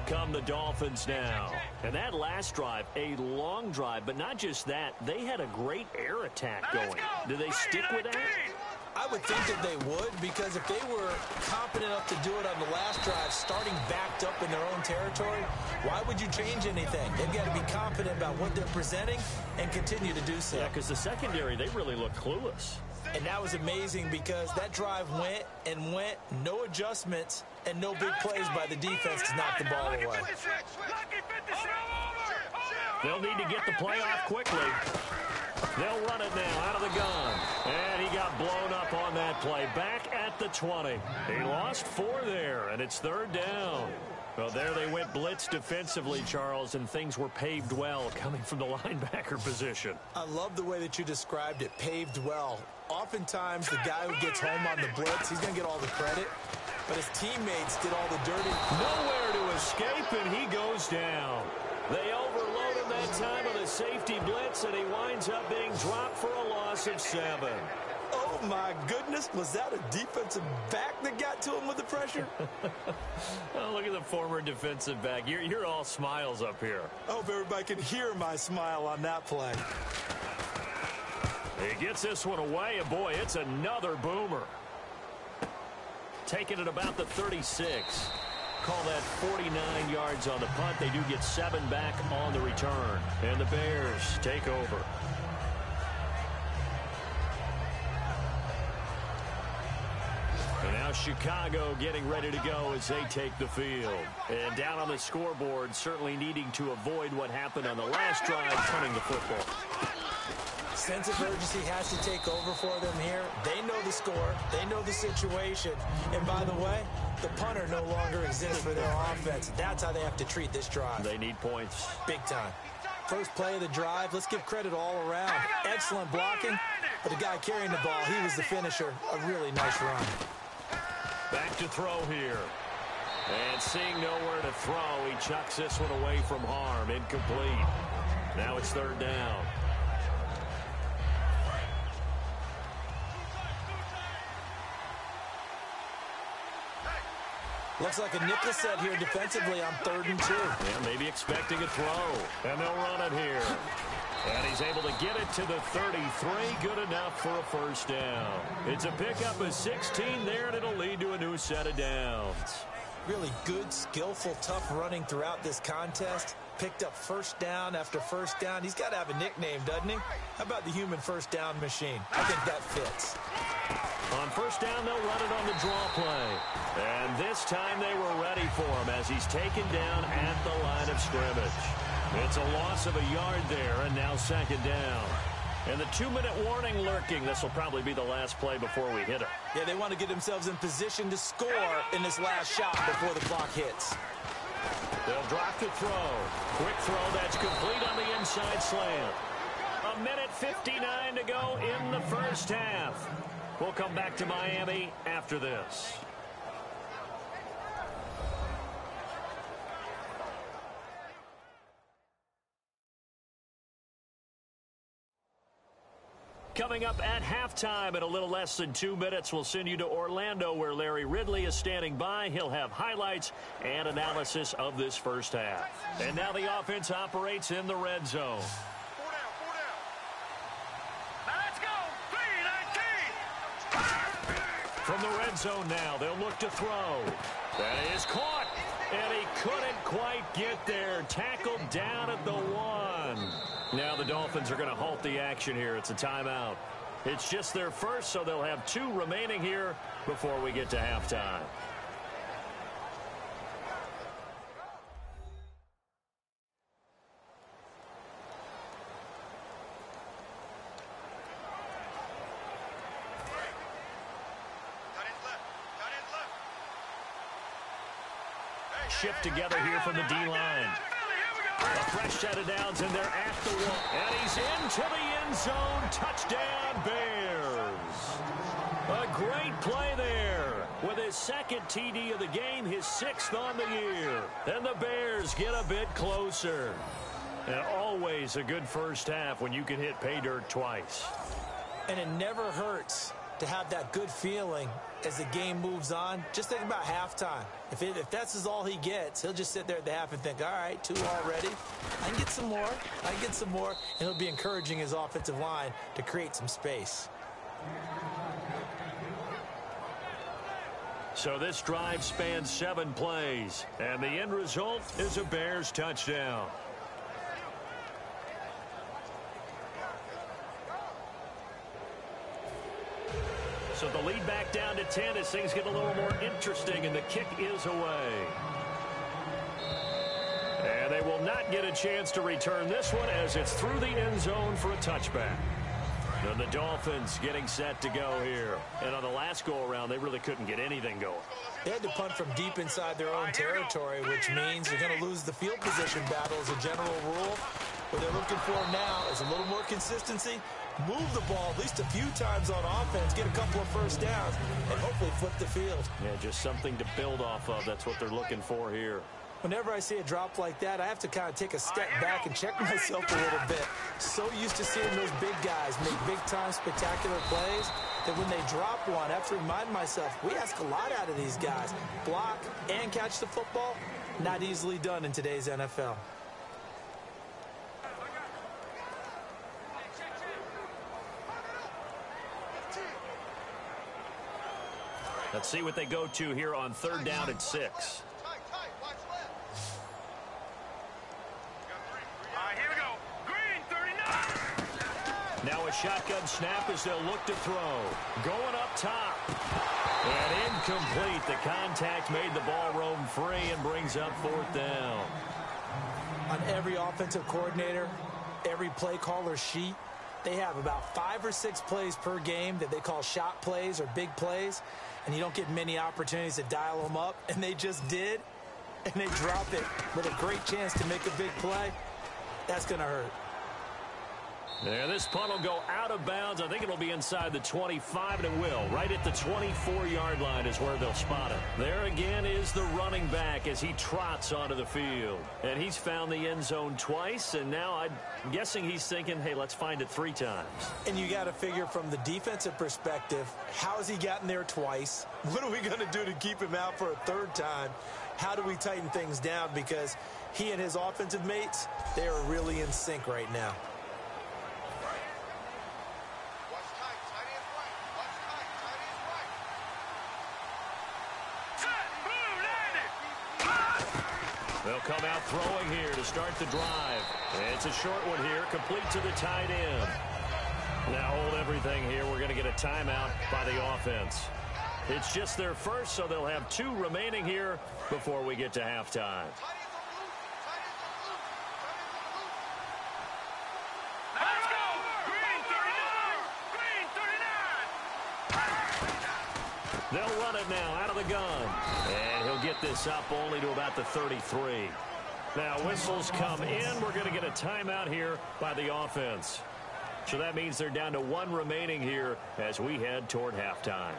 Come the Dolphins now. And that last drive, a long drive, but not just that, they had a great air attack going. Do they stick with that? I would think that they would, because if they were competent enough to do it on the last drive, starting backed up in their own territory, why would you change anything? They've got to be confident about what they're presenting and continue to do so. Yeah, because the secondary, they really look clueless. And that was amazing because that drive went and went, no adjustments, and no big plays by the defense to knock the ball away. They'll need to get the play off quickly. They'll run it now out of the gun. And he got blown up on that play. Back at the 20. He lost 4 there, and it's 3rd down. Well, there they went blitz defensively, Charles, and things were paved well coming from the linebacker position. I love the way that you described it, paved well. Oftentimes, the guy who gets home on the blitz, he's going to get all the credit, but his teammates did all the dirty. Nowhere to escape, and he goes down. They overload him that time on a safety blitz, and he winds up being dropped for a loss of 7. Oh, my goodness. Was that a defensive back that got to him with the pressure? Oh, look at the former defensive back. You're all smiles up here. I hope everybody can hear my smile on that play. He gets this one away, and boy, it's another boomer. Taking it about the 36. Call that 49 yards on the punt. They do get 7 back on the return. And the Bears take over. And now Now Chicago getting ready to go as they take the field. And down on the scoreboard, certainly needing to avoid what happened on the last drive, punting the football. Sense of urgency has to take over for them here. They know the score. They know the situation. And by the way, the punter no longer exists for their offense. That's how they have to treat this drive. They need points. Big time. First play of the drive, let's give credit all around. Excellent blocking, but the guy carrying the ball, he was the finisher. A really nice run. Back to throw here. And seeing nowhere to throw, he chucks this one away from harm. Incomplete. Now it's third down. Looks like a nickel set here defensively on 3rd and 2. Yeah, maybe expecting a throw. And they'll run it here. And he's able to get it to the 33. Good enough for a first down. It's a pickup of 16 there, and it'll lead to a new set of downs. Really good, skillful, tough running throughout this contest. Picked up first down after first down. He's got to have a nickname, doesn't he? How about the human first down machine? I think that fits. On first down, they'll run it on the draw play. And this time they were ready for him as he's taken down at the line of scrimmage. It's a loss of a yard there, and now second down. And the 2-minute warning lurking. This will probably be the last play before we hit it. Yeah, they want to get themselves in position to score in this last shot before the clock hits. They'll drop the throw. Quick throw that's complete on the inside slant. 1:59 to go in the first half. We'll come back to Miami after this. Coming up at halftime in a little less than 2 minutes, we'll send you to Orlando where Larry Ridley is standing by. He'll have highlights and analysis of this first half. And now the offense operates in the red zone. 4 down. Now let's go. 3-19. From the red zone now, they'll look to throw. That is caught, and he couldn't quite get there. Tackled down at the 1. Now the Dolphins are going to halt the action here. It's a timeout. It's just their first, so they'll have 2 remaining here before we get to halftime. Shift together here from the D-line. A fresh set of downs, and they're at the 1. And he's into the end zone. Touchdown, Bears. A great play there. With his second TD of the game, his 6th on the year. And the Bears get a bit closer. And always a good first half when you can hit pay dirt twice. And it never hurts to have that good feeling as the game moves on. Just think about halftime. If that's all he gets, he'll just sit there at the half and think, all right, 2 already. I can get some more. I can get some more. And he'll be encouraging his offensive line to create some space. So this drive spans 7 plays. And the end result is a Bears touchdown. So the lead back down to 10 as things get a little more interesting, and the kick is away. And they will not get a chance to return this one as it's through the end zone for a touchback. And the Dolphins getting set to go here. And on the last go-around, they really couldn't get anything going. They had to punt from deep inside their own territory, which means you're going to lose the field position battle as a general rule. What they're looking for now is a little more consistency, move the ball at least a few times on offense, get a couple of first downs, and hopefully flip the field. Yeah, just something to build off of. That's what they're looking for here. Whenever I see a drop like that, I have to kind of take a step back and check myself a little bit. So used to seeing those big guys make big-time spectacular plays that when they drop one, I have to remind myself, we ask a lot out of these guys. Block and catch the football, not easily done in today's NFL. Let's see what they go to here on 3rd down at 6. Here we go. Green, 39. Now a shotgun snap as they'll look to throw. Going up top. And incomplete. The contact made the ball roam free and brings up 4th down. On every offensive coordinator, every play caller sheet, they have about 5 or 6 plays per game that they call shot plays or big plays, and you don't get many opportunities to dial them up, and they just did, and they drop it with a great chance to make a big play. That's going to hurt. Yeah, this punt will go out of bounds. I think it'll be inside the 25, and it will. Right at the 24-yard line is where they'll spot it. There again is the running back as he trots onto the field. And he's found the end zone twice, and now I'm guessing he's thinking, hey, let's find it 3 times. And you got to figure from the defensive perspective, how has he gotten there twice? What are we going to do to keep him out for a 3rd time? How do we tighten things down? Because he and his offensive mates, they are really in sync right now. They'll come out throwing here to start the drive. It's a short one here, complete to the tight end. Now hold everything here. We're going to get a timeout by the offense. It's just their first, so they'll have 2 remaining here before we get to halftime. Let's go! Green 39! Green 39! They'll run it now out of the gun. And he'll get this up only to about the 33. Now whistles come in. We're going to get a timeout here by the offense. So that means they're down to 1 remaining here as we head toward halftime.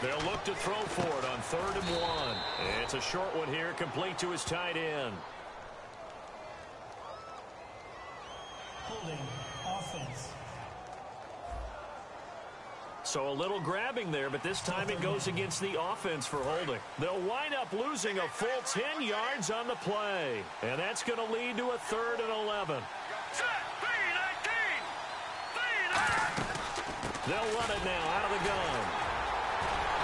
They'll look to throw for it on 3rd and 1. It's a short one here, complete to his tight end. Holding offense. So a little grabbing there, but this time it goes against the offense for holding. They'll wind up losing a full 10 yards on the play. And that's going to lead to a 3rd and 11. They'll run it now out of the gun.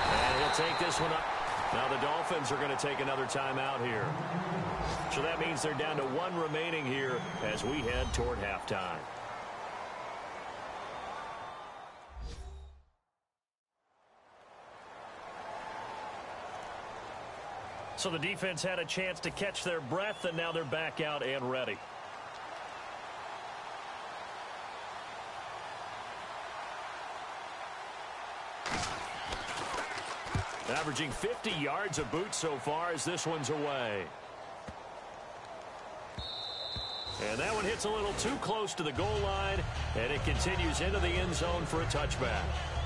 And he'll take this one up. Now the Dolphins are going to take another timeout here. So that means they're down to 1 remaining here as we head toward halftime. So the defense had a chance to catch their breath, and now they're back out and ready. Averaging 50 yards a boot so far as this one's away. And that one hits a little too close to the goal line, and it continues into the end zone for a touchback.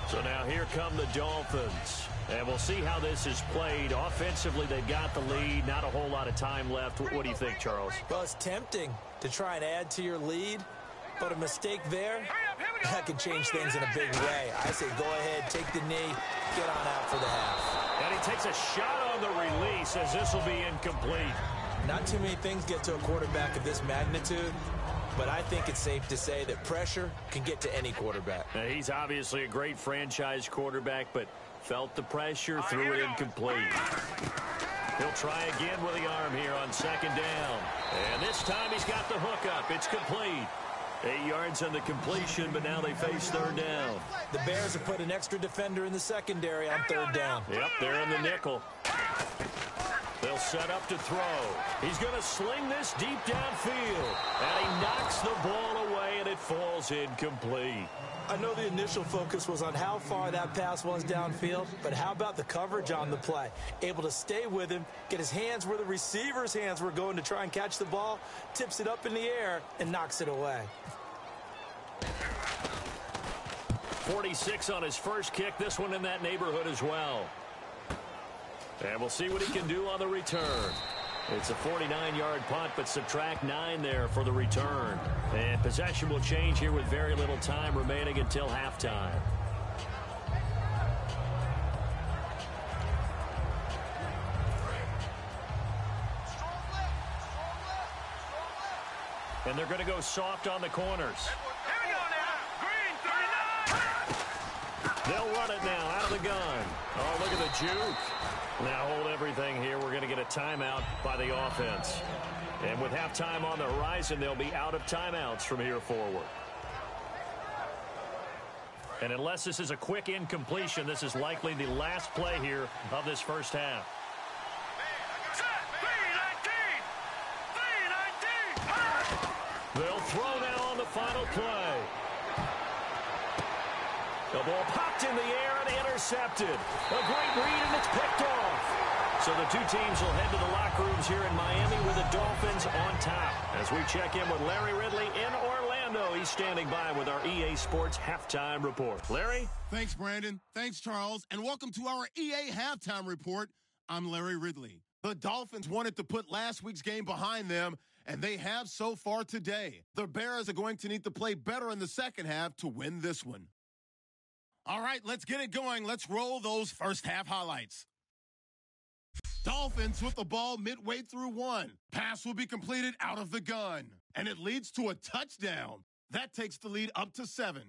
So now here come the Dolphins. And we'll see how this is played. Offensively, they've got the lead. Not a whole lot of time left. What do you think, Charles? Well, it's tempting to try and add to your lead, but a mistake there, that can change things in a big way. I say go ahead, take the knee, get on out for the half. And he takes a shot on the release as this will be incomplete. Not too many things get to a quarterback of this magnitude, but I think it's safe to say that pressure can get to any quarterback. Now, he's obviously a great franchise quarterback, but felt the pressure, threw it incomplete. He'll try again with the arm here on 2nd down. And this time he's got the hook up. It's complete. 8 yards on the completion, but now they face 3rd down. The Bears have put an extra defender in the secondary on 3rd down. Yep, they're in the nickel. They'll set up to throw. He's going to sling this deep downfield. And he knocks the ball away, and it falls incomplete. I know the initial focus was on how far that pass was downfield, but how about the coverage on the play? Able to stay with him, get his hands where the receiver's hands were going to try and catch the ball, tips it up in the air, and knocks it away. 46 on his first kick. This one in that neighborhood as well. And we'll see what he can do on the return. It's a 49-yard punt, but subtract 9 there for the return. And possession will change here with very little time remaining until halftime. And they're going to go soft on the corners. Here we go now. Green 39. They'll run it now out of the gun. Oh, look at the juke. Now hold everything here. We're going to get a timeout by the offense. And with halftime on the horizon, they'll be out of timeouts from here forward. And unless this is a quick incompletion, this is likely the last play here of this first half. They'll throw now on the final play. The ball popped in the air and intercepted. A great read, and it's picked off. So the two teams will head to the locker rooms here in Miami with the Dolphins on top. As we check in with Larry Ridley in Orlando, he's standing by with our EA Sports Halftime Report. Larry? Thanks, Brandon. Thanks, Charles. And welcome to our EA Halftime Report. I'm Larry Ridley. The Dolphins wanted to put last week's game behind them, and they have so far today. The Bears are going to need to play better in the second half to win this one. All right, let's get it going. Let's roll those first half highlights. Dolphins with the ball midway through one. Pass will be completed out of the gun, and it leads to a touchdown. That takes the lead up to 7.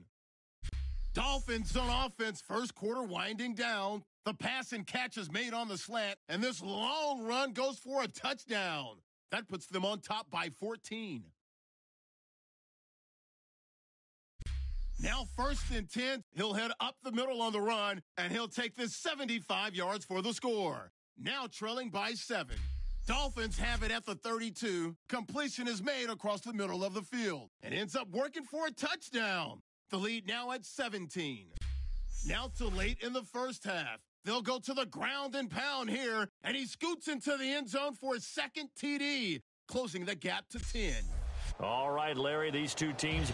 Dolphins on offense, first quarter winding down. The pass and catch is made on the slant, and this long run goes for a touchdown. That puts them on top by 14. Now 1st and 10, he'll head up the middle on the run, and he'll take this 75 yards for the score. Now trailing by 7. Dolphins have it at the 32. Completion is made across the middle of the field and ends up working for a touchdown. The lead now at 17. Now to late in the first half. They'll go to the ground and pound here, and he scoots into the end zone for his second TD, closing the gap to 10. All right, Larry, these two teams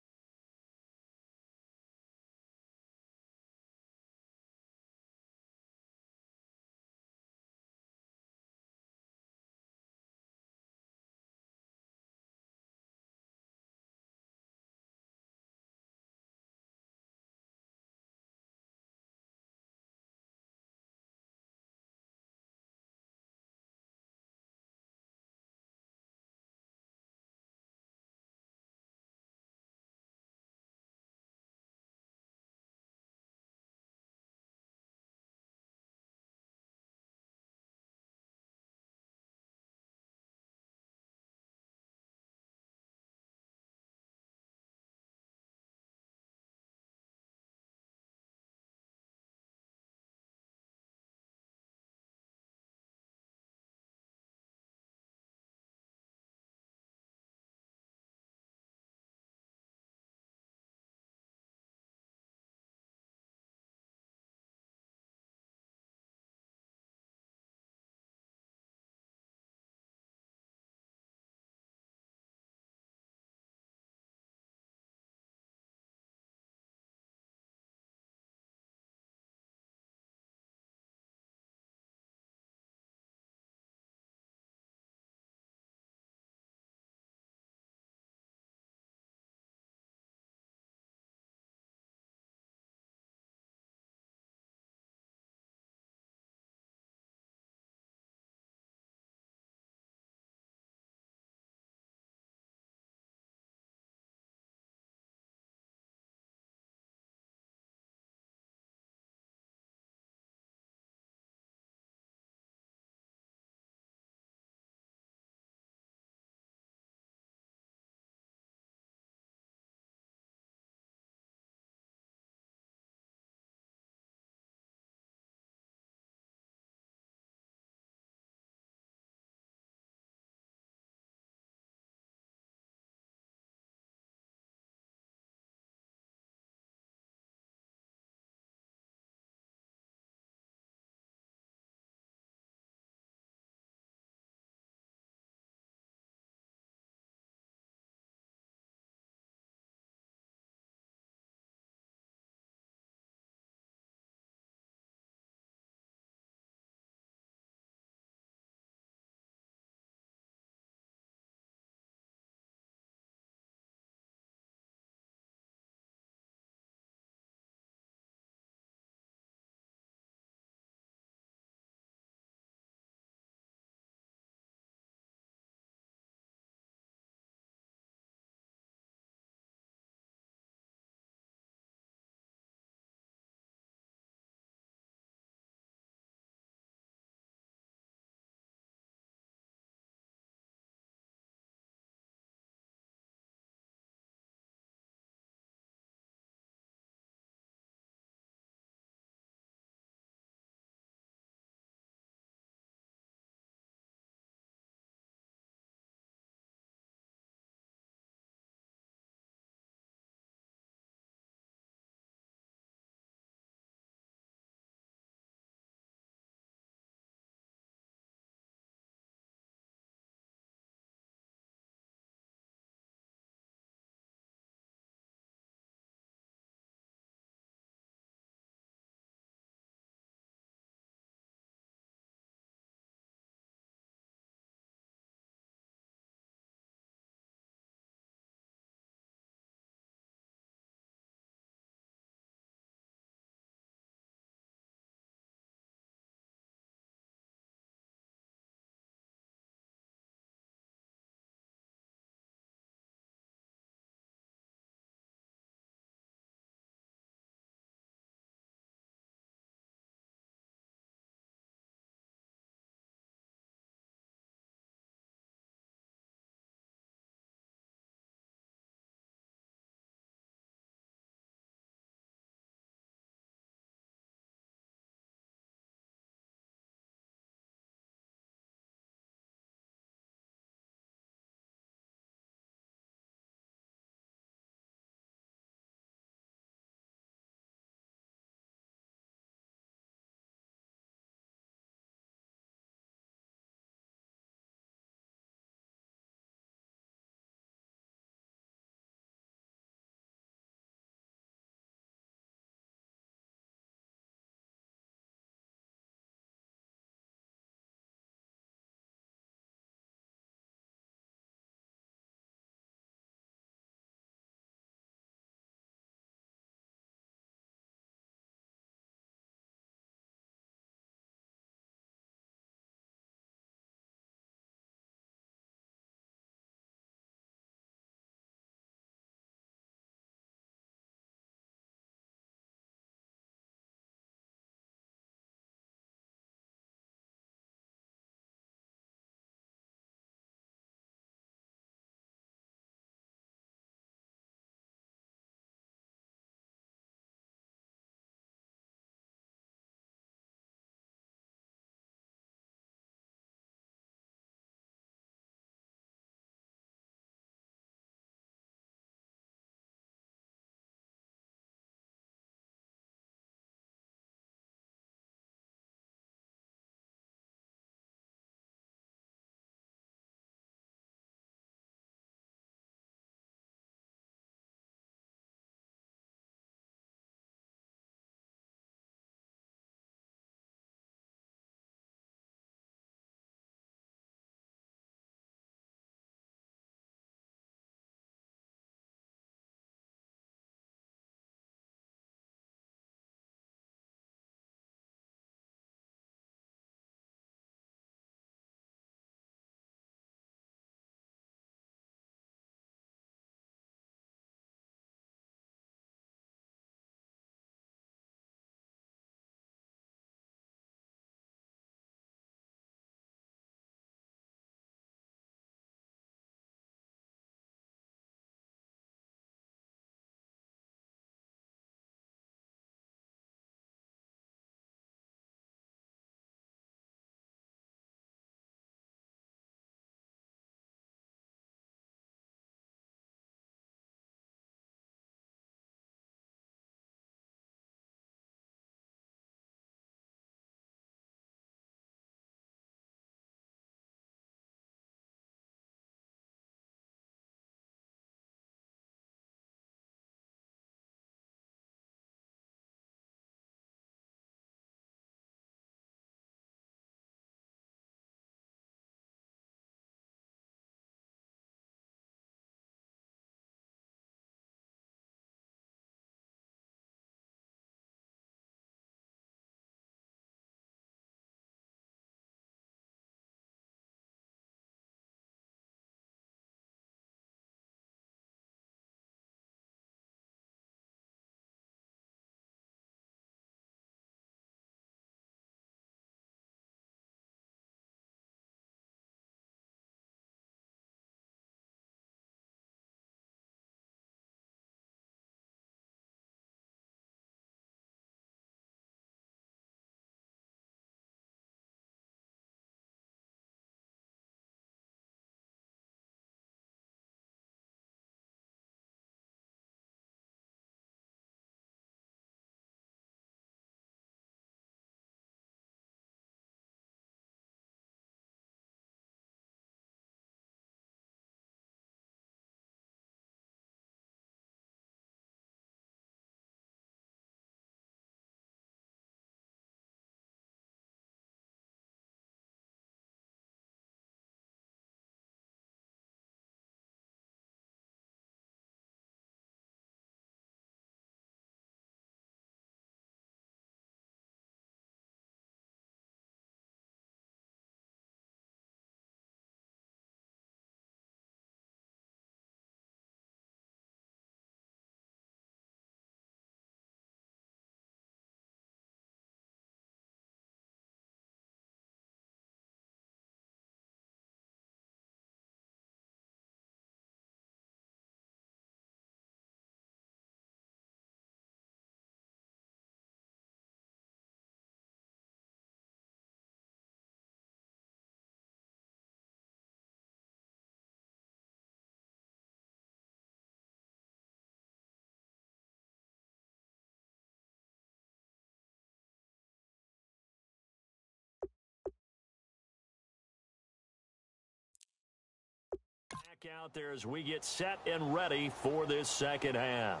back out there as we get set and ready for this second half.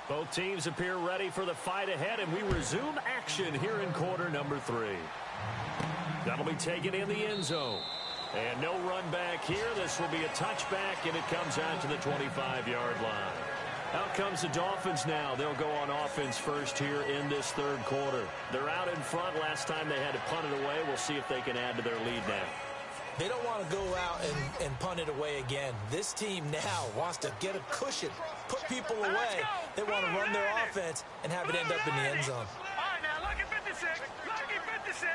Both teams appear ready for the fight ahead, and we resume action here in quarter number 3. That'll be taken in the end zone. And no run back here. This will be a touchback, and it comes out to the 25-yard line. Out comes the Dolphins now. They'll go on offense first here in this third quarter. They're out in front. Last time they had to punt it away. We'll see if they can add to their lead now. They don't want to go out and punt it away again. This team now wants to get a cushion, put people away. They want to run their offense and have it end up in the end zone. All right, now, lucky 56. Lucky 56.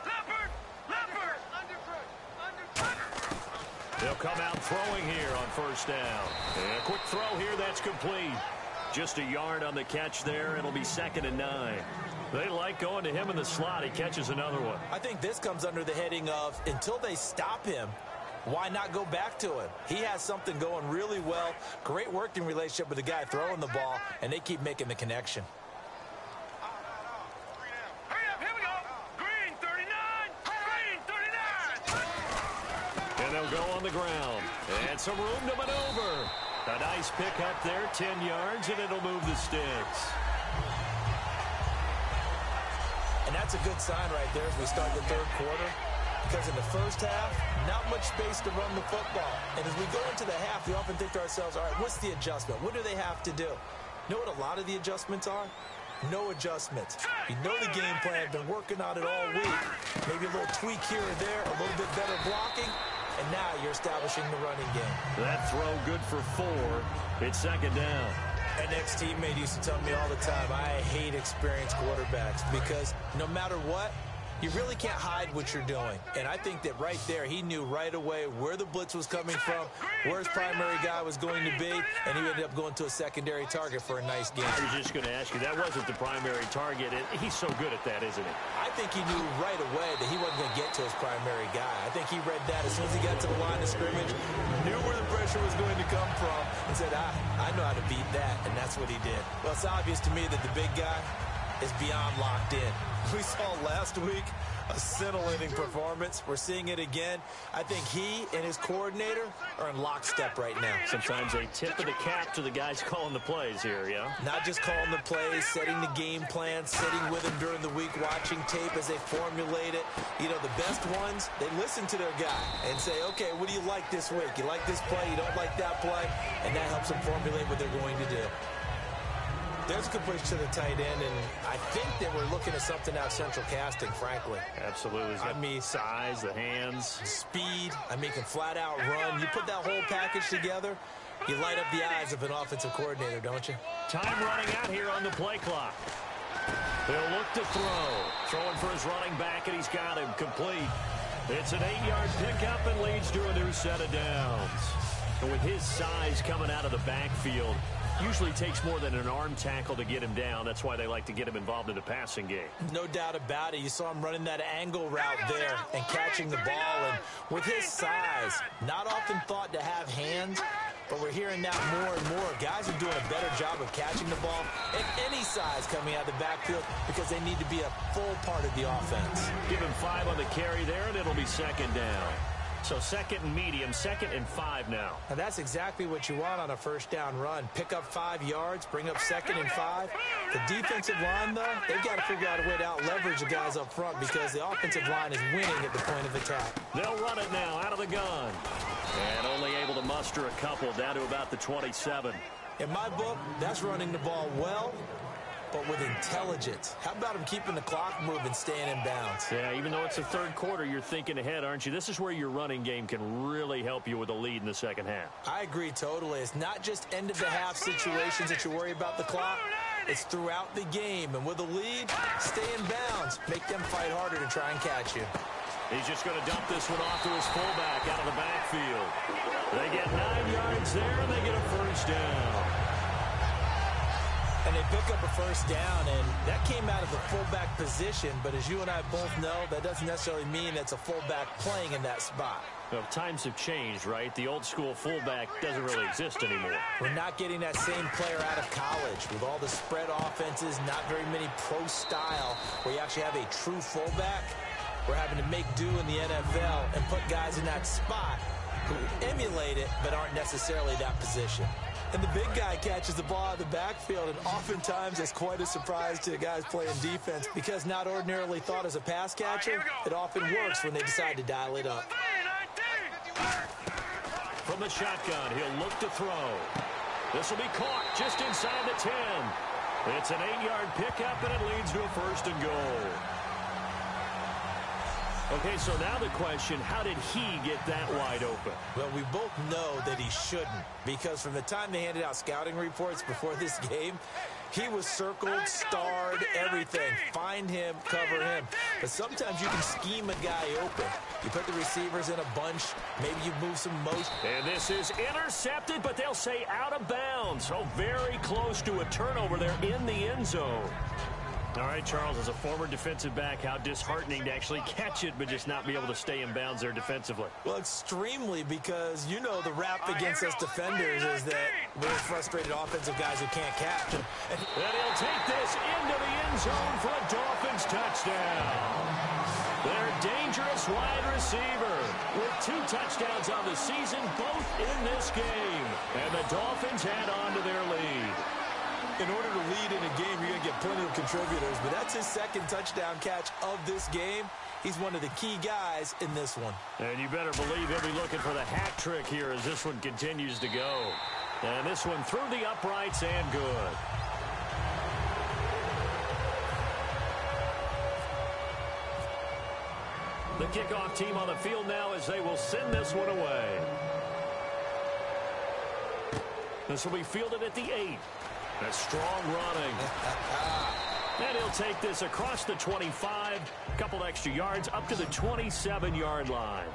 Leopard. Leopard. They'll come out throwing here on first down. And a quick throw here. That's complete. Just a yard on the catch there. It'll be 2nd and 9. They like going to him in the slot. He catches another one. I think this comes under the heading of until they stop him, why not go back to him? He has something going really well. Great working relationship with the guy throwing the ball, and they keep making the connection. Hurry up, here we go. Green 39. Green 39. And they'll go on the ground. And some room to maneuver. A nice pick up there, 10 yards, and it'll move the sticks. And that's a good sign right there as we start the third quarter. Because in the first half, not much space to run the football. And as we go into the half, we often think to ourselves, all right, what's the adjustment? What do they have to do? You know what a lot of the adjustments are? No adjustments. You know the game plan, been working on it all week. Maybe a little tweak here or there, a little bit better blocking, and now you're establishing the running game. That throw good for 4. It's 2nd down. An ex-teammate used to tell me all the time, I hate experienced quarterbacks because no matter what, you really can't hide what you're doing. And I think that right there, he knew right away where the blitz was coming from, where his primary guy was going to be, and he ended up going to a secondary target for a nice game. I was just going to ask you, that wasn't the primary target. He's so good at that, isn't he? I think he knew right away that he wasn't going to get to his primary guy. I think he read that as soon as he got to the line of scrimmage, knew where the pressure was going to come from, and said, I know how to beat that, and that's what he did. Well, it's obvious to me that the big guy is beyond locked in. We saw last week a scintillating performance. We're seeing it again. I think he and his coordinator are in lockstep right now. Sometimes a tip of the cap to the guys calling the plays here, yeah? Not just calling the plays, setting the game plan, sitting with them during the week, watching tape as they formulate it. You know, the best ones, they listen to their guy and say, okay, what do you like this week? You like this play? You don't like that play? And that helps them formulate what they're going to do. There's a good push to the tight end, and I think that we're looking at something out of Central Casting, frankly. Absolutely. I mean, size, the hands. Speed. I mean, can flat out run. You put that whole package together, you light up the eyes of an offensive coordinator, don't you? Time running out here on the play clock. They'll look to throw. Throwing for his running back, and he's got him complete. It's an 8-yard pickup and leads to a new set of downs. And with his size coming out of the backfield, usually takes more than an arm tackle to get him down. That's why they like to get him involved in the passing game. No doubt about it. You saw him running that angle route there and catching the ball. And with his size, not often thought to have hands, but we're hearing that more and more. Guys are doing a better job of catching the ball at any size coming out of the backfield because they need to be a full part of the offense. Give him 5 on the carry there, and it'll be 2nd down. So 2nd and medium, 2nd and 5 now. And that's exactly what you want on a first down run. Pick up 5 yards, bring up 2nd and 5. The defensive line, though, they've got to figure out a way to out-leverage the guys up front because the offensive line is winning at the point of attack. They'll run it now out of the gun. And only able to muster a couple down to about the 27. In my book, that's running the ball well, but with intelligence. How about him keeping the clock moving, staying in bounds? Yeah, even though it's the third quarter, you're thinking ahead, aren't you? This is where your running game can really help you with a lead in the second half. I agree totally. It's not just end-of-the-half situations that you worry about the clock. It's throughout the game. And with a lead, stay in bounds. Make them fight harder to try and catch you. He's just going to dump this one off to his fullback out of the backfield. They get 9 yards there, and they get a first down. And they pick up a first down, and that came out of the fullback position. But as you and I both know, that doesn't necessarily mean that's a fullback playing in that spot. Well, times have changed, right? The old school fullback doesn't really exist anymore. We're not getting that same player out of college with all the spread offenses, not very many pro style, where you actually have a true fullback. We're having to make do in the NFL and put guys in that spot who emulate it but aren't necessarily that position. And the big guy catches the ball out of the backfield, and oftentimes it's quite a surprise to the guys playing defense because not ordinarily thought as a pass catcher, it often works when they decide to dial it up. From the shotgun, he'll look to throw. This will be caught just inside the 10. It's an 8-yard pickup, and it leads to a 1st and goal. Okay, so now the question, how did he get that wide open? Well, we both know that he shouldn't, because from the time they handed out scouting reports before this game, he was circled, starred, everything. Find him, cover him. But sometimes you can scheme a guy open. You put the receivers in a bunch, maybe you move some motion. And this is intercepted, but they'll say out of bounds. So very close to a turnover there in the end zone. All right, Charles, as a former defensive back, how disheartening to actually catch it, but just not be able to stay in bounds there defensively. Well, extremely, because you know the rap against us defenders is that we're frustrated offensive guys who can't catch. And he'll take this into the end zone for a Dolphins touchdown. Their dangerous wide receiver with 2 touchdowns on the season, both in this game. And the Dolphins add on to their lead. In order to lead in a game, you're going to get plenty of contributors, but that's his 2nd touchdown catch of this game. He's one of the key guys in this one. And you better believe he'll be looking for the hat trick here as this one continues to go. And this one through the uprights and good. The kickoff team on the field now as they will send this one away. This will be fielded at the 8. A strong running. And he'll take this across the 25. A couple extra yards up to the 27-yard line.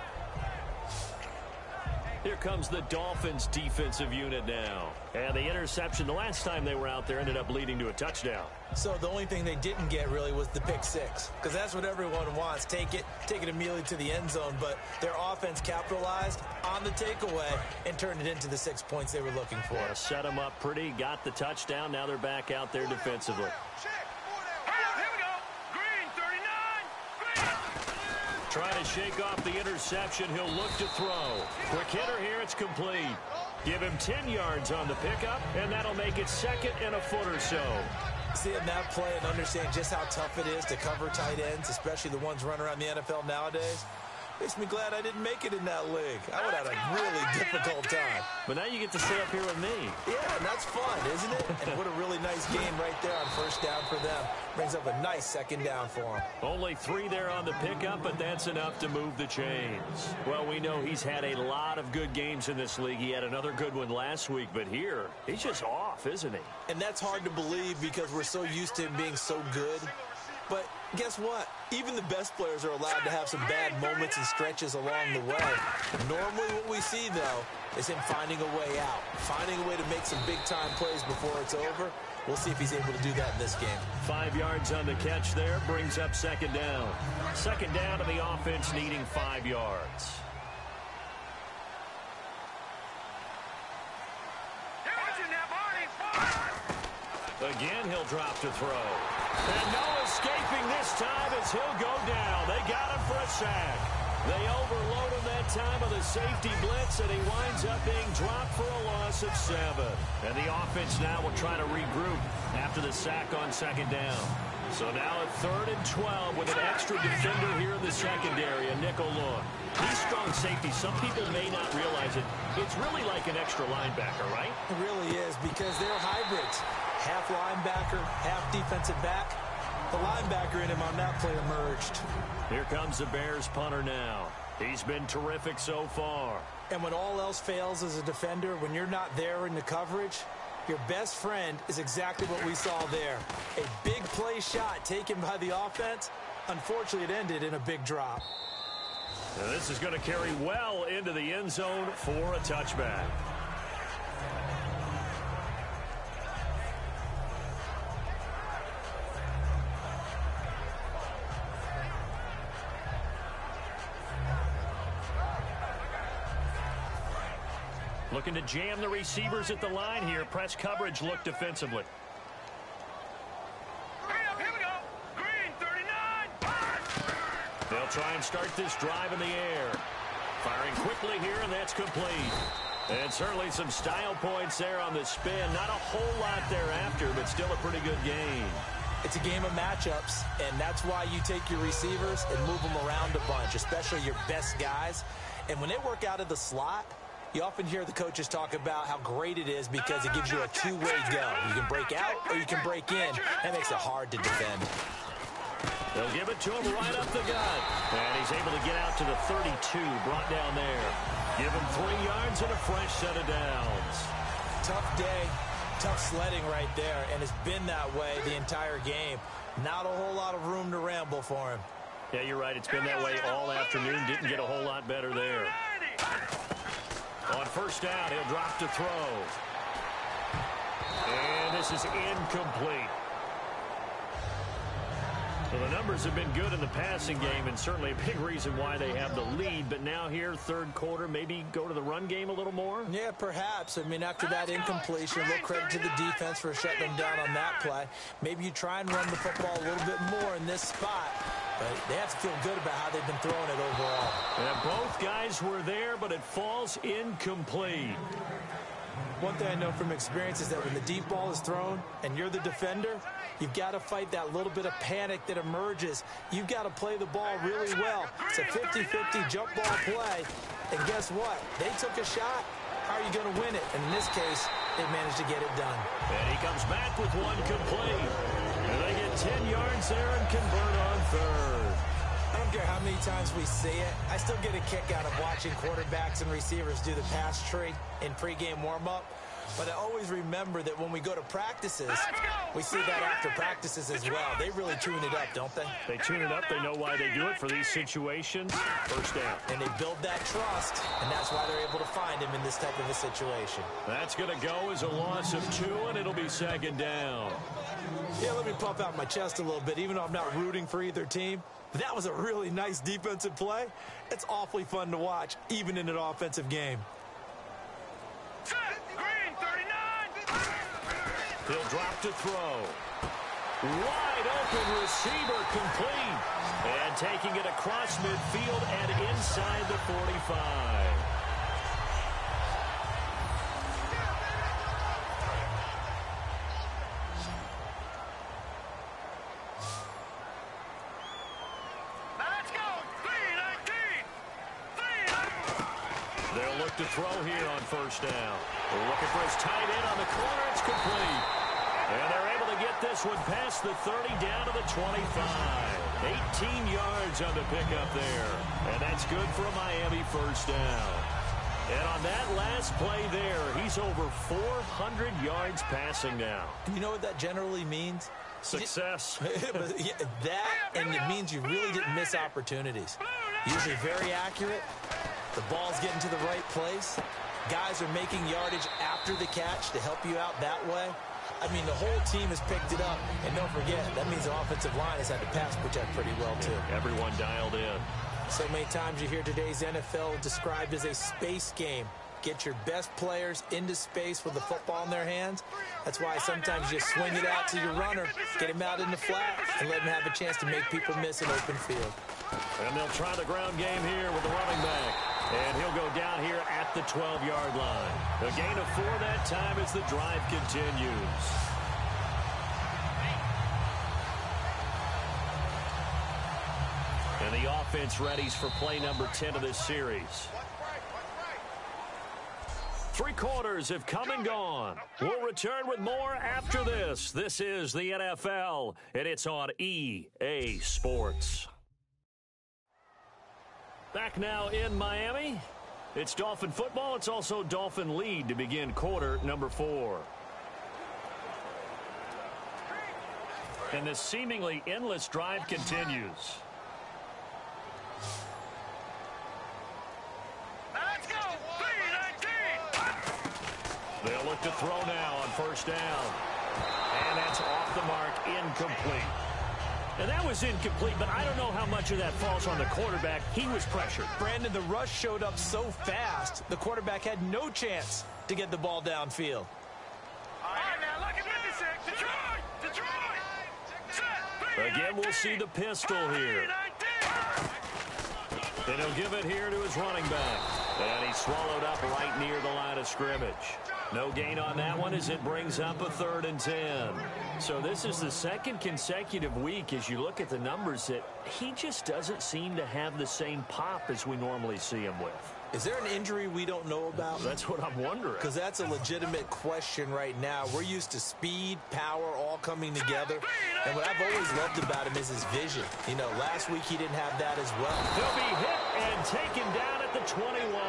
Here comes the Dolphins defensive unit now. And the interception the last time they were out there ended up leading to a touchdown. So the only thing they didn't get really was the pick 6. Because that's what everyone wants. Take it immediately to the end zone. But their offense capitalized on the takeaway and turned it into the 6 points they were looking for. Yeah, set them up pretty, got the touchdown. Now they're back out there defensively. Trying to shake off the interception. He'll look to throw. Quick hitter here. It's complete. Give him 10 yards on the pickup, and that'll make it 2nd and a foot or so. Seeing that play and understand just how tough it is to cover tight ends, especially the ones running around the NFL nowadays, makes me glad I didn't make it in that league. I would have had a really difficult time. But now you get to sit up here with me. Yeah, and that's fun, isn't it? And what a really nice game right there on 1st down for them. Brings up a nice 2nd down for them. Only 3 there on the pickup, but that's enough to move the chains. Well, we know he's had a lot of good games in this league. He had another good one last week, but here, he's just off, isn't he? And that's hard to believe because we're so used to him being so good. But guess what? Even the best players are allowed to have some bad moments and stretches along the way. Normally what we see, though, is him finding a way out, finding a way to make some big-time plays before it's over. We'll see if he's able to do that in this game. 5 yards on the catch there, brings up 2nd down. 2nd down to the offense needing 5 yards. Again, he'll drop to throw. And no escaping this time as he'll go down. They got him for a sack. They overload him that time with a safety blitz, and he winds up being dropped for a loss of 7. And the offense now will try to regroup after the sack on 2nd down. So now at 3rd and 12 with an extra defender here in the secondary, a nickel look. He's strong safety. Some people may not realize it. It's really like an extra linebacker, right? It really is because they're hybrids. Half linebacker, half defensive back. The linebacker in him on that play emerged. Here comes the Bears punter now. He's been terrific so far. And when all else fails as a defender, when you're not there in the coverage, your best friend is exactly what we saw there. A big play shot taken by the offense. Unfortunately, it ended in a big drop. Now this is going to carry well into the end zone for a touchback. Looking to jam the receivers at the line here. Press coverage look defensively. They'll try and start this drive in the air. Firing quickly here, and that's complete. And certainly some style points there on the spin. Not a whole lot thereafter, but still a pretty good game. It's a game of matchups, and that's why you take your receivers and move them around a bunch, especially your best guys. And when they work out of the slot, you often hear the coaches talk about how great it is because it gives you a two-way go. You can break out or you can break in. That makes it hard to defend. They'll give it to him right up the gut. And he's able to get out to the 32, brought down there. Give him 3 yards and a fresh set of downs. Tough day, tough sledding right there, and it's been that way the entire game. Not a whole lot of room to ramble for him. Yeah, you're right. It's been that way all afternoon. Didn't get a whole lot better there. On first down, he'll drop to throw. And this is incomplete. So the numbers have been good in the passing game, and certainly a big reason why they have the lead. But now here, third quarter, maybe go to the run game a little more? Yeah, perhaps. I mean, after that incompletion, a little credit to the defense for shutting them down on that play. Maybe you try and run the football a little bit more in this spot. But they have to feel good about how they've been throwing it overall. And both guys were there, but it falls incomplete. One thing I know from experience is that when the deep ball is thrown and you're the defender, you've got to fight that little bit of panic that emerges. You've got to play the ball really well. It's a 50-50 jump ball play. And guess what? They took a shot. How are you going to win it? And in this case, they managed to get it done. And he comes back with one complete. And they get 10 yards there and convert on third. I don't care how many times we see it. I still get a kick out of watching quarterbacks and receivers do the pass tree in pregame warm-up. But I always remember that when we go to practices, we see that after practices as well. They really tune it up, don't they? They tune it up. They know why they do it for these situations. First down. And they build that trust, and that's why they're able to find him in this type of a situation. That's going to go as a loss of 2, and it'll be second down. Yeah, let me puff out my chest a little bit, even though I'm not rooting for either team. That was a really nice defensive play. It's awfully fun to watch, even in an offensive game. Green, 39. He'll drop to throw. Wide open receiver complete. And taking it across midfield and inside the 45. They'll look to throw here on first down. They're looking for his tight end on the corner. It's complete. And they're able to get this one past the 30 down to the 25. 18 yards on the pickup there. And that's good for a Miami first down. And on that last play there, he's over 400 yards passing now. You know what that generally means? Success. That, and it means you really didn't miss opportunities. Usually very accurate. The ball's getting to the right place. Guys are making yardage after the catch to help you out that way. I mean, the whole team has picked it up. And don't forget, that means the offensive line has had to pass protect pretty well, too. Everyone dialed in. So many times you hear today's NFL described as a space game. Get your best players into space with the football in their hands. That's why sometimes you swing it out to your runner, get him out in the flat, and let him have a chance to make people miss an open field. And they'll try the ground game here with the running back. And he'll go down here at the 12-yard line. A gain of 4 that time as the drive continues. And the offense readies for play number 10 of this series. 3 quarters have come and gone. We'll return with more after this. This is the NFL, and it's on EA Sports. Back now in Miami. It's Dolphin football. It's also Dolphin lead to begin quarter number 4. And this seemingly endless drive continues. Let's go. 3-19. They'll look to throw now on first down. And that's off the mark, incomplete. And that was incomplete, but I don't know how much of that falls on the quarterback. He was pressured. Brandon, the rush showed up so fast, the quarterback had no chance to get the ball downfield. All right, now look at 56. Detroit. Set. Again, we'll see the pistol here. And he'll give it here to his running back. And he's swallowed up right near the line of scrimmage. No gain on that one as it brings up a 3rd and 10. So this is the second consecutive week as you look at the numbers that he just doesn't seem to have the same pop as we normally see him with. Is there an injury we don't know about? That's what I'm wondering. Because that's a legitimate question right now. We're used to speed, power, all coming together. And what I've always loved about him is his vision. You know, last week he didn't have that as well. He'll be hit and taken down at the 21.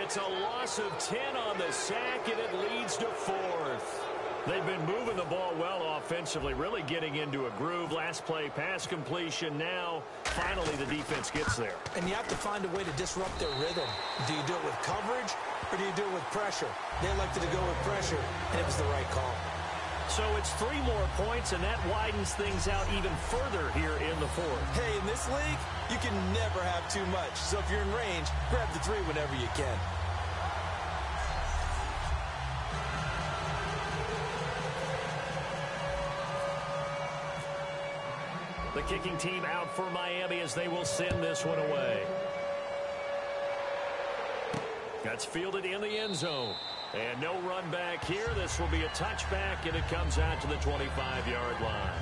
It's a loss of 10 on the sack, and it leads to 4th. They've been moving the ball well offensively, really getting into a groove. Last play, pass completion. Now, finally, the defense gets there. And you have to find a way to disrupt their rhythm. Do you do it with coverage, or do you do it with pressure? They elected to go with pressure, and it was the right call. So it's 3 more points, and that widens things out even further here in the 4th. Hey, in this league, you can never have too much. So if you're in range, grab the 3 whenever you can. The kicking team out for Miami as they will send this one away. That's fielded in the end zone. And no run back here. This will be a touchback, and it comes out to the 25-yard line.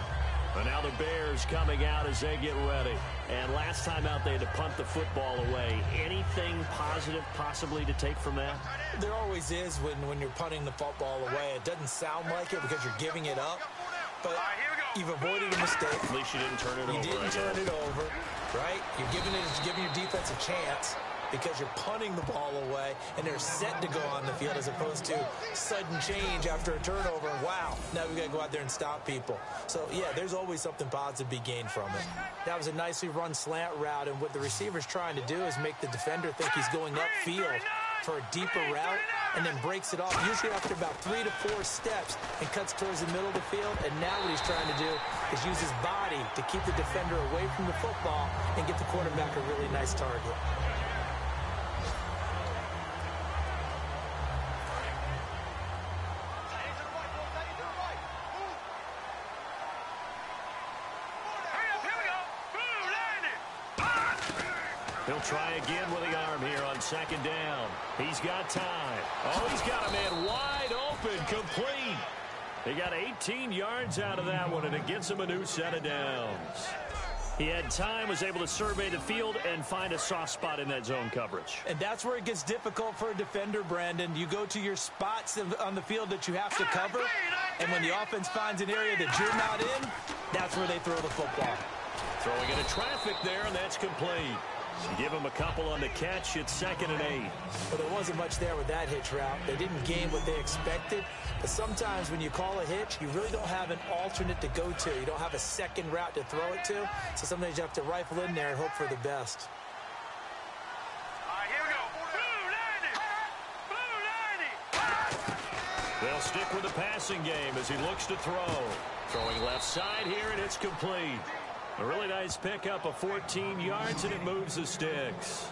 And now the Bears coming out as they get ready. And last time out, they had to punt the football away. Anything positive possibly to take from that? There always is when you're punting the football away. It doesn't sound like it because you're giving it up. But you've avoided a mistake. At least you didn't turn it over. You didn't turn it over, right? You're giving your defense a chance because you're punting the ball away, and they're set to go on the field as opposed to sudden change after a turnover. And wow, now we've got to go out there and stop people. So, yeah, there's always something positive to be gained from it. That was a nicely run slant route, and what the receiver's trying to do is make the defender think he's going upfield for a deeper route, and then breaks it off, usually after about 3 to 4 steps, and cuts towards the middle of the field. And now what he's trying to do is use his body to keep the defender away from the football and get the quarterback a really nice target. He'll try again with the arm here on 2nd down. He's got time. Oh, he's got a man wide open, complete. He got 18 yards out of that one, and it gets him a new set of downs. He had time, was able to survey the field and find a soft spot in that zone coverage. And that's where it gets difficult for a defender, Brandon. You go to your spots on the field that you have to cover, and when the offense finds an area that you're not in, that's where they throw the football. Throwing into traffic there, and that's complete. You give him a couple on the catch. It's 2nd and 8. But there wasn't much there with that hitch route. They didn't gain what they expected. But sometimes when you call a hitch, you really don't have an alternate to go to. You don't have a second route to throw it to. So sometimes you have to rifle in there and hope for the best. All right, here we go. Blue 90. Blue 90. They'll stick with the passing game as he looks to throw. Throwing left side here, and it's complete. A really nice pickup of 14 yards, and it moves the sticks.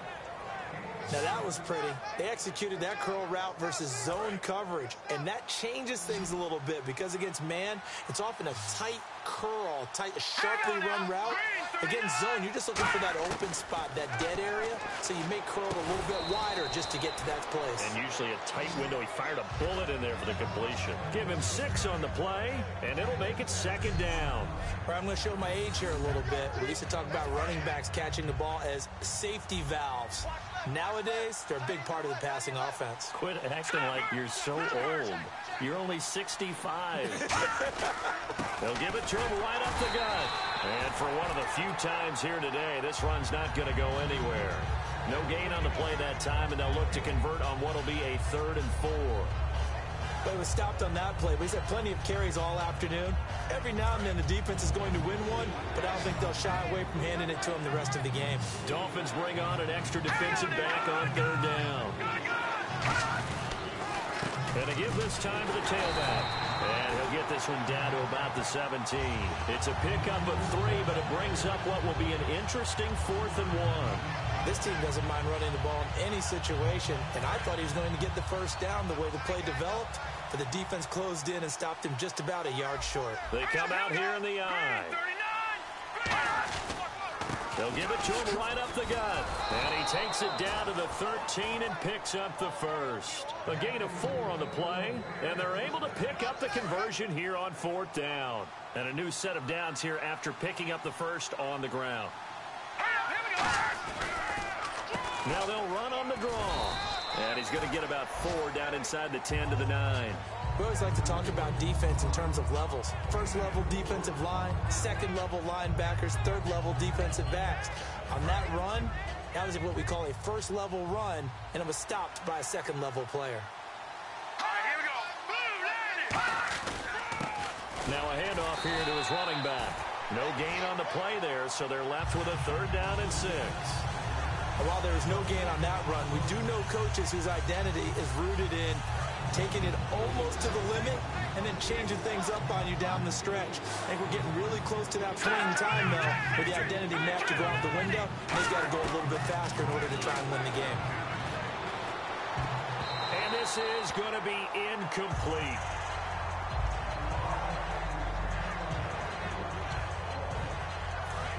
Now, that was pretty. They executed that curl route versus zone coverage, and that changes things a little bit because against man, it's often a tight curl, sharply run route. Against zone, you're just looking for that open spot, that dead area, so you may curl it a little bit wider just to get to that place. And usually a tight window. He fired a bullet in there for the completion. Give him 6 on the play, and it'll make it 2nd down. All right, I'm going to show my age here a little bit. We used to talk about running backs catching the ball as safety valves. Nowadays, they're a big part of the passing offense. Quit acting like you're so old. You're only 65. They'll give it to him right up the gut. And for one of the few times here today, this run's not going to go anywhere. No gain on the play that time, and they'll look to convert on what will be a 3rd and 4. But it was stopped on that play. But he's had plenty of carries all afternoon. Every now and then the defense is going to win one, but I don't think they'll shy away from handing it to him the rest of the game. Dolphins bring on an extra defensive back on 3rd down. And they give this time to the tailback. And he'll get this one down to about the 17. It's a pickup of 3, but it brings up what will be an interesting 4th and 1. This team doesn't mind running the ball in any situation, and I thought he was going to get the first down the way the play developed, but the defense closed in and stopped him just about a yard short. They come out here in the eye. They'll give it to him right up the gut. And he takes it down to the 13 and picks up the first. A gain of 4 on the play, and they're able to pick up the conversion here on 4th down. And a new set of downs here after picking up the first on the ground. Now they'll run on the draw. And he's going to get about 4 down inside the 10 to the 9. We always like to talk about defense in terms of levels. First level defensive line, second level linebackers, third level defensive backs. On that run, that was what we call a first level run, and it was stopped by a second level player. All right, here we go. Now a handoff here to his running back. No gain on the play there, so they're left with a 3rd down and 6. And while there is no gain on that run, we do know coaches whose identity is rooted in taking it almost to the limit and then changing things up on you down the stretch. I think we're getting really close to that point in time, though, where the identity may have to go out the window, and they've got to go a little bit faster in order to try and win the game. And this is going to be incomplete.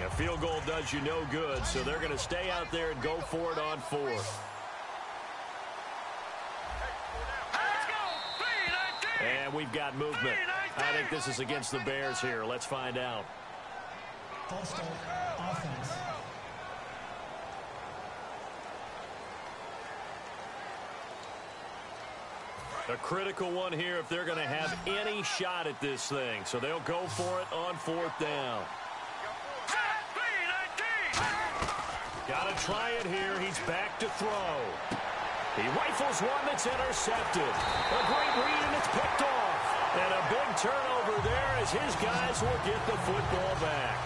A field goal does you no good, so they're going to stay out there and go for it on 4th. And we've got movement. I think this is against the Bears here. Let's find out. False start, offense. A critical one here if they're going to have any shot at this thing. So they'll go for it on 4th down. Got to try it here. He's back to throw. He rifles one that's intercepted. A great read, and it's picked off. And a big turnover there as his guys will get the football back.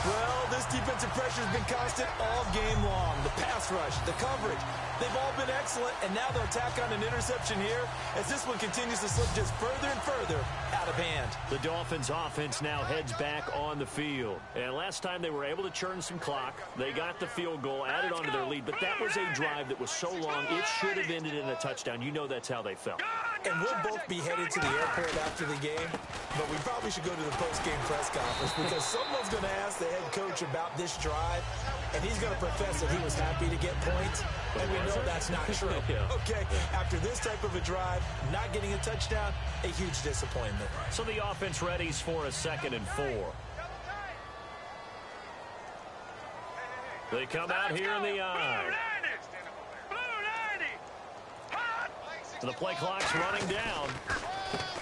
Well, this defensive pressure has been constant all game long. The pass rush, the coverage, they've all been excellent, and now they'll tack on an interception here as this one continues to slip just further and further out of hand. The Dolphins offense now heads back on the field. And last time they were able to churn some clock. They got the field goal, added on to their lead, but that was a drive that was so long, it should have ended in a touchdown. You know that's how they felt. And we'll both be headed to the airport after the game, but we probably should go to the post-game press conference because someone's going to ask the head coach about this drive, and he's going to profess that he was happy to get points, and we know that's not true. Okay, after this type of a drive, not getting a touchdown, a huge disappointment. So the offense readies for a 2nd and 4. They come out here in the eye. The play clock's running down.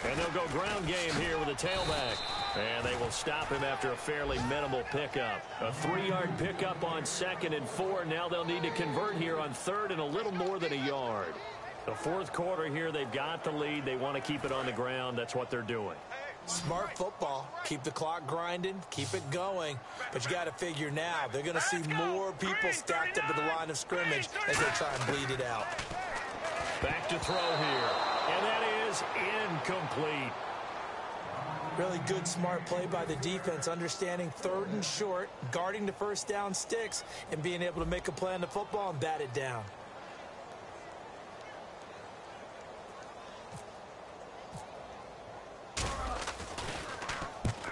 And they'll go ground game here with a tailback. And they will stop him after a fairly minimal pickup. A 3-yard pickup on 2nd and 4. Now they'll need to convert here on 3rd and a little more than a yard. The 4th quarter here, they've got the lead. They want to keep it on the ground. That's what they're doing. Smart football. Keep the clock grinding. Keep it going. But you got to figure now, they're going to see more people stacked up at the line of scrimmage as they try and bleed it out. Back to throw here. And that is incomplete. Really good, smart play by the defense, understanding 3rd and short, guarding the first down sticks, and being able to make a play on the football and bat it down.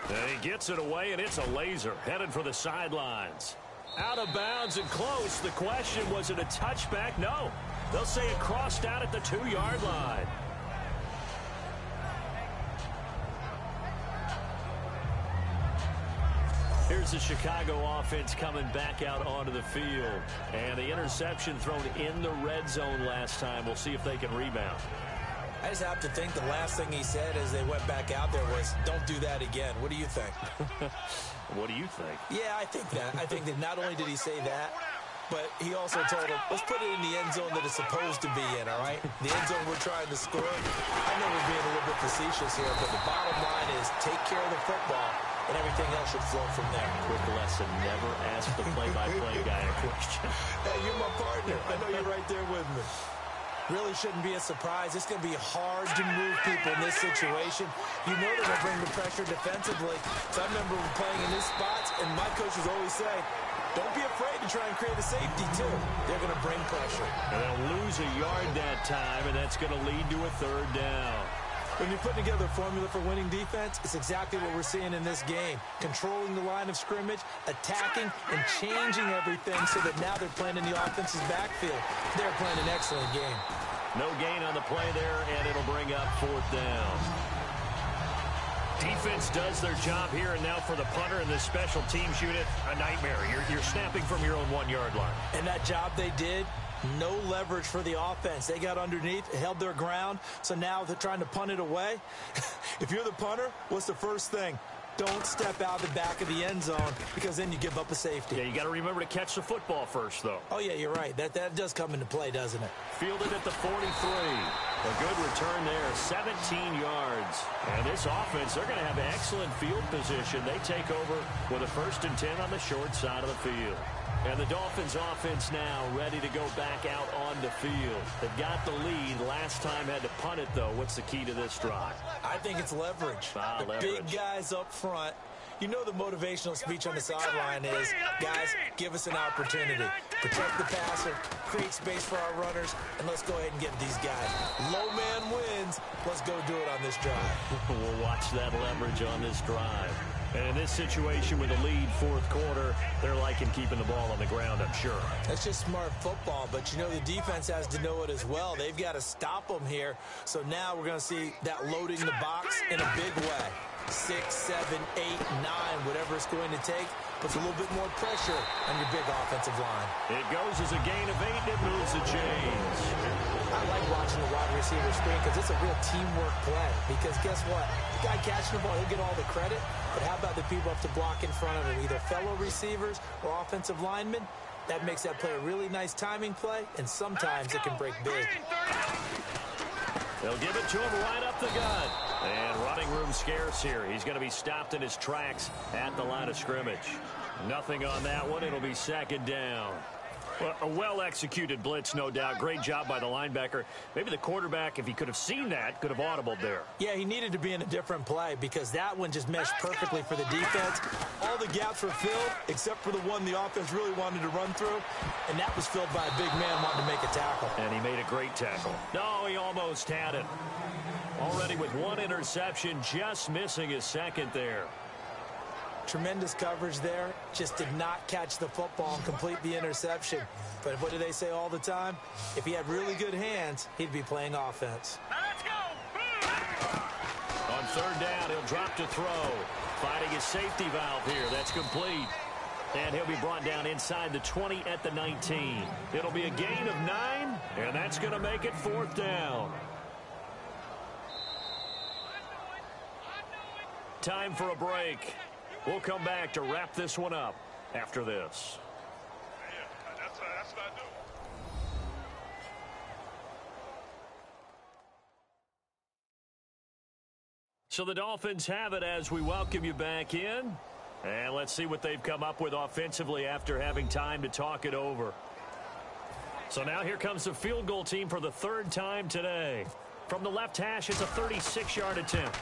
And he gets it away, and it's a laser headed for the sidelines. Out of bounds and close. The question, was it a touchback? No. They'll say it crossed out at the 2-yard line. Here's the Chicago offense coming back out onto the field. And the interception thrown in the red zone last time. We'll see if they can rebound. I just have to think the last thing he said as they went back out there was, don't do that again. What do you think? What do you think? Yeah, I think that. I think that not only did he say that, but he also told him, let's put it in the end zone that it's supposed to be in, all right? The end zone we're trying to score. I know we're being a little bit facetious here, but the bottom line is take care of the football, and everything else should flow from there. Quick lesson, never ask the play-by-play guy a question. Hey, you're my partner. I know you're right there with me. Really shouldn't be a surprise. It's going to be hard to move people in this situation. You know they're going to bring the pressure defensively. So I remember playing in these spots, and my coaches always say, don't be afraid to try and create a safety, too. They're going to bring pressure. And they'll lose a yard that time, and that's going to lead to a 3rd down. When you put together a formula for winning defense, it's exactly what we're seeing in this game. Controlling the line of scrimmage, attacking, and changing everything so that now they're playing in the offense's backfield. They're playing an excellent game. No gain on the play there, and it'll bring up 4th down. Defense does their job here, and now for the punter and this special teams unit, a nightmare. You're snapping from your own 1-yard line. And that job they did, no leverage for the offense. They got underneath, held their ground, so now they're trying to punt it away. If you're the punter, what's the first thing? Don't step out the back of the end zone because then you give up a safety. Yeah, you got to remember to catch the football first, though. Oh, yeah, you're right. That does come into play, doesn't it? Fielded at the 43. A good return there, 17 yards. And this offense, they're going to have excellent field position. They take over with a 1st and 10 on the short side of the field. And the Dolphins offense now ready to go back out on the field. They've got the lead. Last time had to punt it, though. What's the key to this drive? I think it's leverage. Big guys up front. You know the motivational speech on the sideline is, guys, give us an opportunity. Protect the passer, create space for our runners, and let's go ahead and get these guys. Low man wins. Let's go do it on this drive. We'll watch that leverage on this drive. And in this situation with a lead 4th quarter, they're liking keeping the ball on the ground, I'm sure. That's just smart football, but you know the defense has to know it as well. They've got to stop them here. So now we're going to see that loading the box in a big way. 6, 7, 8, 9, whatever it's going to take, puts a little bit more pressure on your big offensive line. It goes as a gain of 8, and it moves the chains. I like watching the wide receiver screen because it's a real teamwork play. Because guess what? The guy catching the ball, he'll get all the credit. But how about the people up to block in front of him, either fellow receivers or offensive linemen? That makes that play a really nice timing play, and sometimes it can break big. They'll give it to him right up the gut. And running room scarce here. He's going to be stopped in his tracks at the line of scrimmage. Nothing on that one. It'll be 2nd down. Well, a well-executed blitz, no doubt. Great job by the linebacker. Maybe the quarterback, if he could have seen that, could have audibled there. Yeah, he needed to be in a different play because that one just meshed perfectly for the defense. All the gaps were filled except for the one the offense really wanted to run through, and that was filled by a big man wanting to make a tackle. And he made a great tackle. No, he almost had it. Already with 1 interception, just missing his 2nd there. Tremendous coverage there. Just did not catch the football and complete the interception. But what do they say all the time? If he had really good hands, he'd be playing offense. Now let's go. On 3rd down, he'll drop to throw. Fighting his safety valve here. That's complete. And he'll be brought down inside the 20 at the 19. It'll be a gain of 9, and that's going to make it 4th down. Time for a break. We'll come back to wrap this one up after this. That's what I do. So the Dolphins have it as we welcome you back in. And let's see what they've come up with offensively after having time to talk it over. So now here comes the field goal team for the 3rd time today. From the left hash, it's a 36-yard attempt.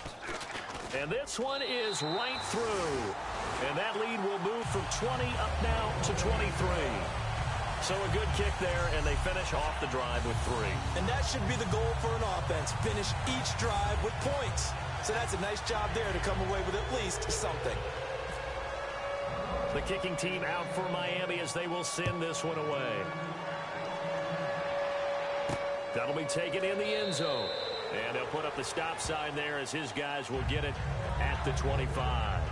And this one is right through. And that lead will move from 20 up now to 23. So a good kick there, and they finish off the drive with 3. And that should be the goal for an offense. Finish each drive with points. So that's a nice job there to come away with at least something. The kicking team out for Miami as they will send this one away. That'll be taken in the end zone. And they'll put up the stop sign there as his guys will get it at the 25.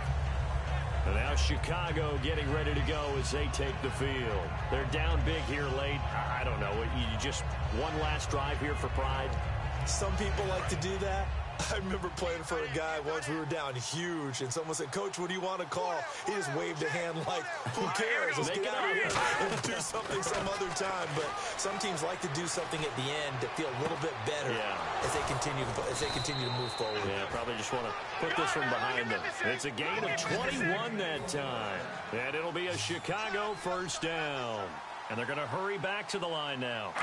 And now Chicago getting ready to go as they take the field. They're down big here late. I don't know. You just one last drive here for pride? Some people like to do that. I remember playing for a guy once. We were down huge, and someone said, "Coach, what do you want to call?" He just waved a hand like, "Who cares? Let's get out of here and do something some other time." But some teams like to do something at the end to feel a little bit better as they continue to move forward. Yeah, probably just want to put this one behind them. It's a gain of 21 that time, and it'll be a Chicago 1st down. And they're going to hurry back to the line now.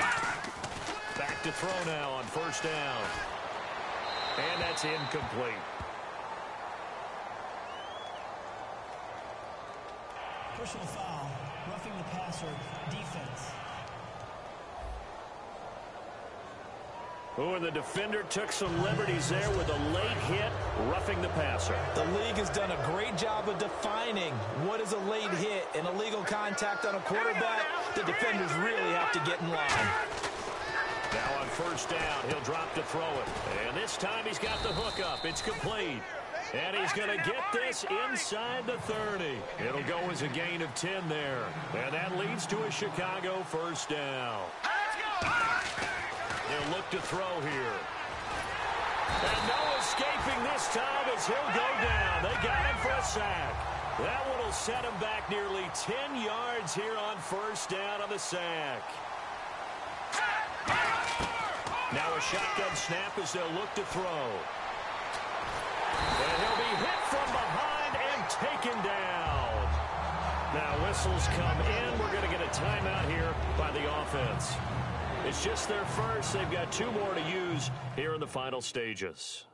Back to throw now on 1st down. And that's incomplete. Personal foul, roughing the passer, defense. Oh, and the defender took some liberties there with a late hit, roughing the passer. The league has done a great job of defining what is a late hit and illegal contact on a quarterback. The defenders really have to get in line. Now on first down, he'll drop to throw it. And this time he's got the hook up. It's complete. And he's going to get this inside the 30. It'll go as a gain of 10 there. And that leads to a Chicago first down. They'll look to throw here. And no escaping this time as he'll go down. They got him for a sack. That one will set him back nearly 10 yards here on first down on the sack. Now a shotgun snap as they'll look to throw. And he'll be hit from behind and taken down. Now whistles come in. We're going to get a timeout here by the offense. It's just their first. They've got 2 more to use here in the final stages.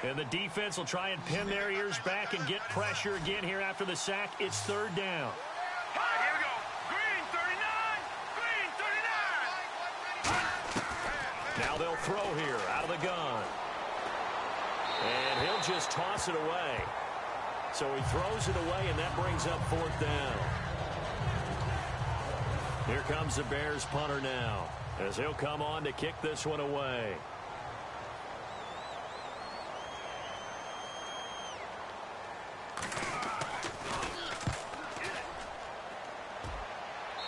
And the defense will try and pin their ears back and get pressure again here after the sack. It's third down. All right, here we go. Green 39. Green 39. Now they'll throw here out of the gun. And he'll just toss it away. So he throws it away, and that brings up fourth down. Here comes the Bears punter now, as he'll come on to kick this one away.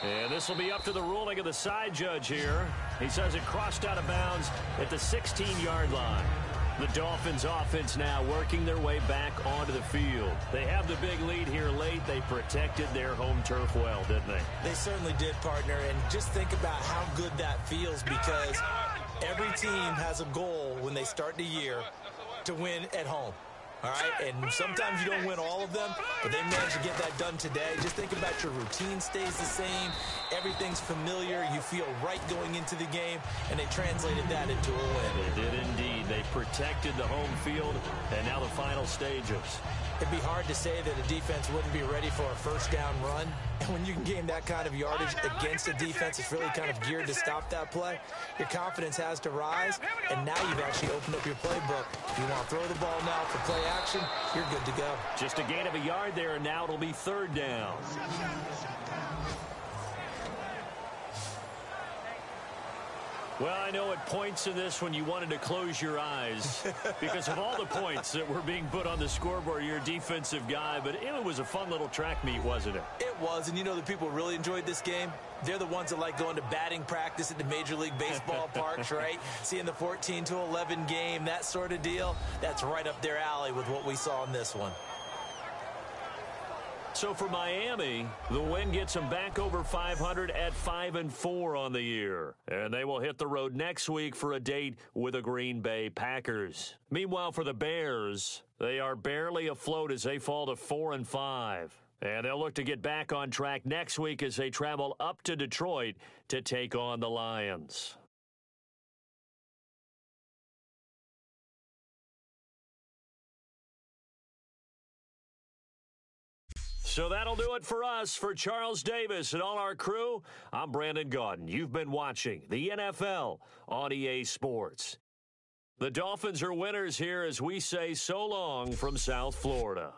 And this will be up to the ruling of the side judge here. He says it crossed out of bounds at the 16-yard line. The Dolphins offense now working their way back onto the field. They have the big lead here late. They protected their home turf well, didn't they? They certainly did, partner. And just think about how good that feels, because every team has a goal when they start the year to win at home. All right, and sometimes you don't win all of them, but they managed to get that done today. Just think about your routine stays the same. Everything's familiar. You feel right going into the game, and they translated that into a win. They did indeed. They protected the home field, and now the final stages. It'd be hard to say that a defense wouldn't be ready for a first down run. And when you can gain that kind of yardage against a defense that's really kind of geared to stop that play, your confidence has to rise, and now you've actually opened up your playbook. If you want to throw the ball now for play action, you're good to go. Just a gain of a yard there, and now it'll be third down. Well, I know at points in this when you wanted to close your eyes because of all the points that were being put on the scoreboard. You're a defensive guy, but it was a fun little track meet, wasn't it? It was, and you know the people really enjoyed this game? They're the ones that like going to batting practice at the Major League Baseball parks, right? Seeing the 14-11 game, that sort of deal. That's right up their alley with what we saw in this one. So for Miami, the win gets them back over 500 at 5-4 on the year. And they will hit the road next week for a date with the Green Bay Packers. Meanwhile, for the Bears, they are barely afloat as they fall to 4-5. And they'll look to get back on track next week as they travel up to Detroit to take on the Lions. So that'll do it for us. For Charles Davis and all our crew, I'm Brandon Gaudin. You've been watching the NFL on EA Sports. The Dolphins are winners here as we say so long from South Florida.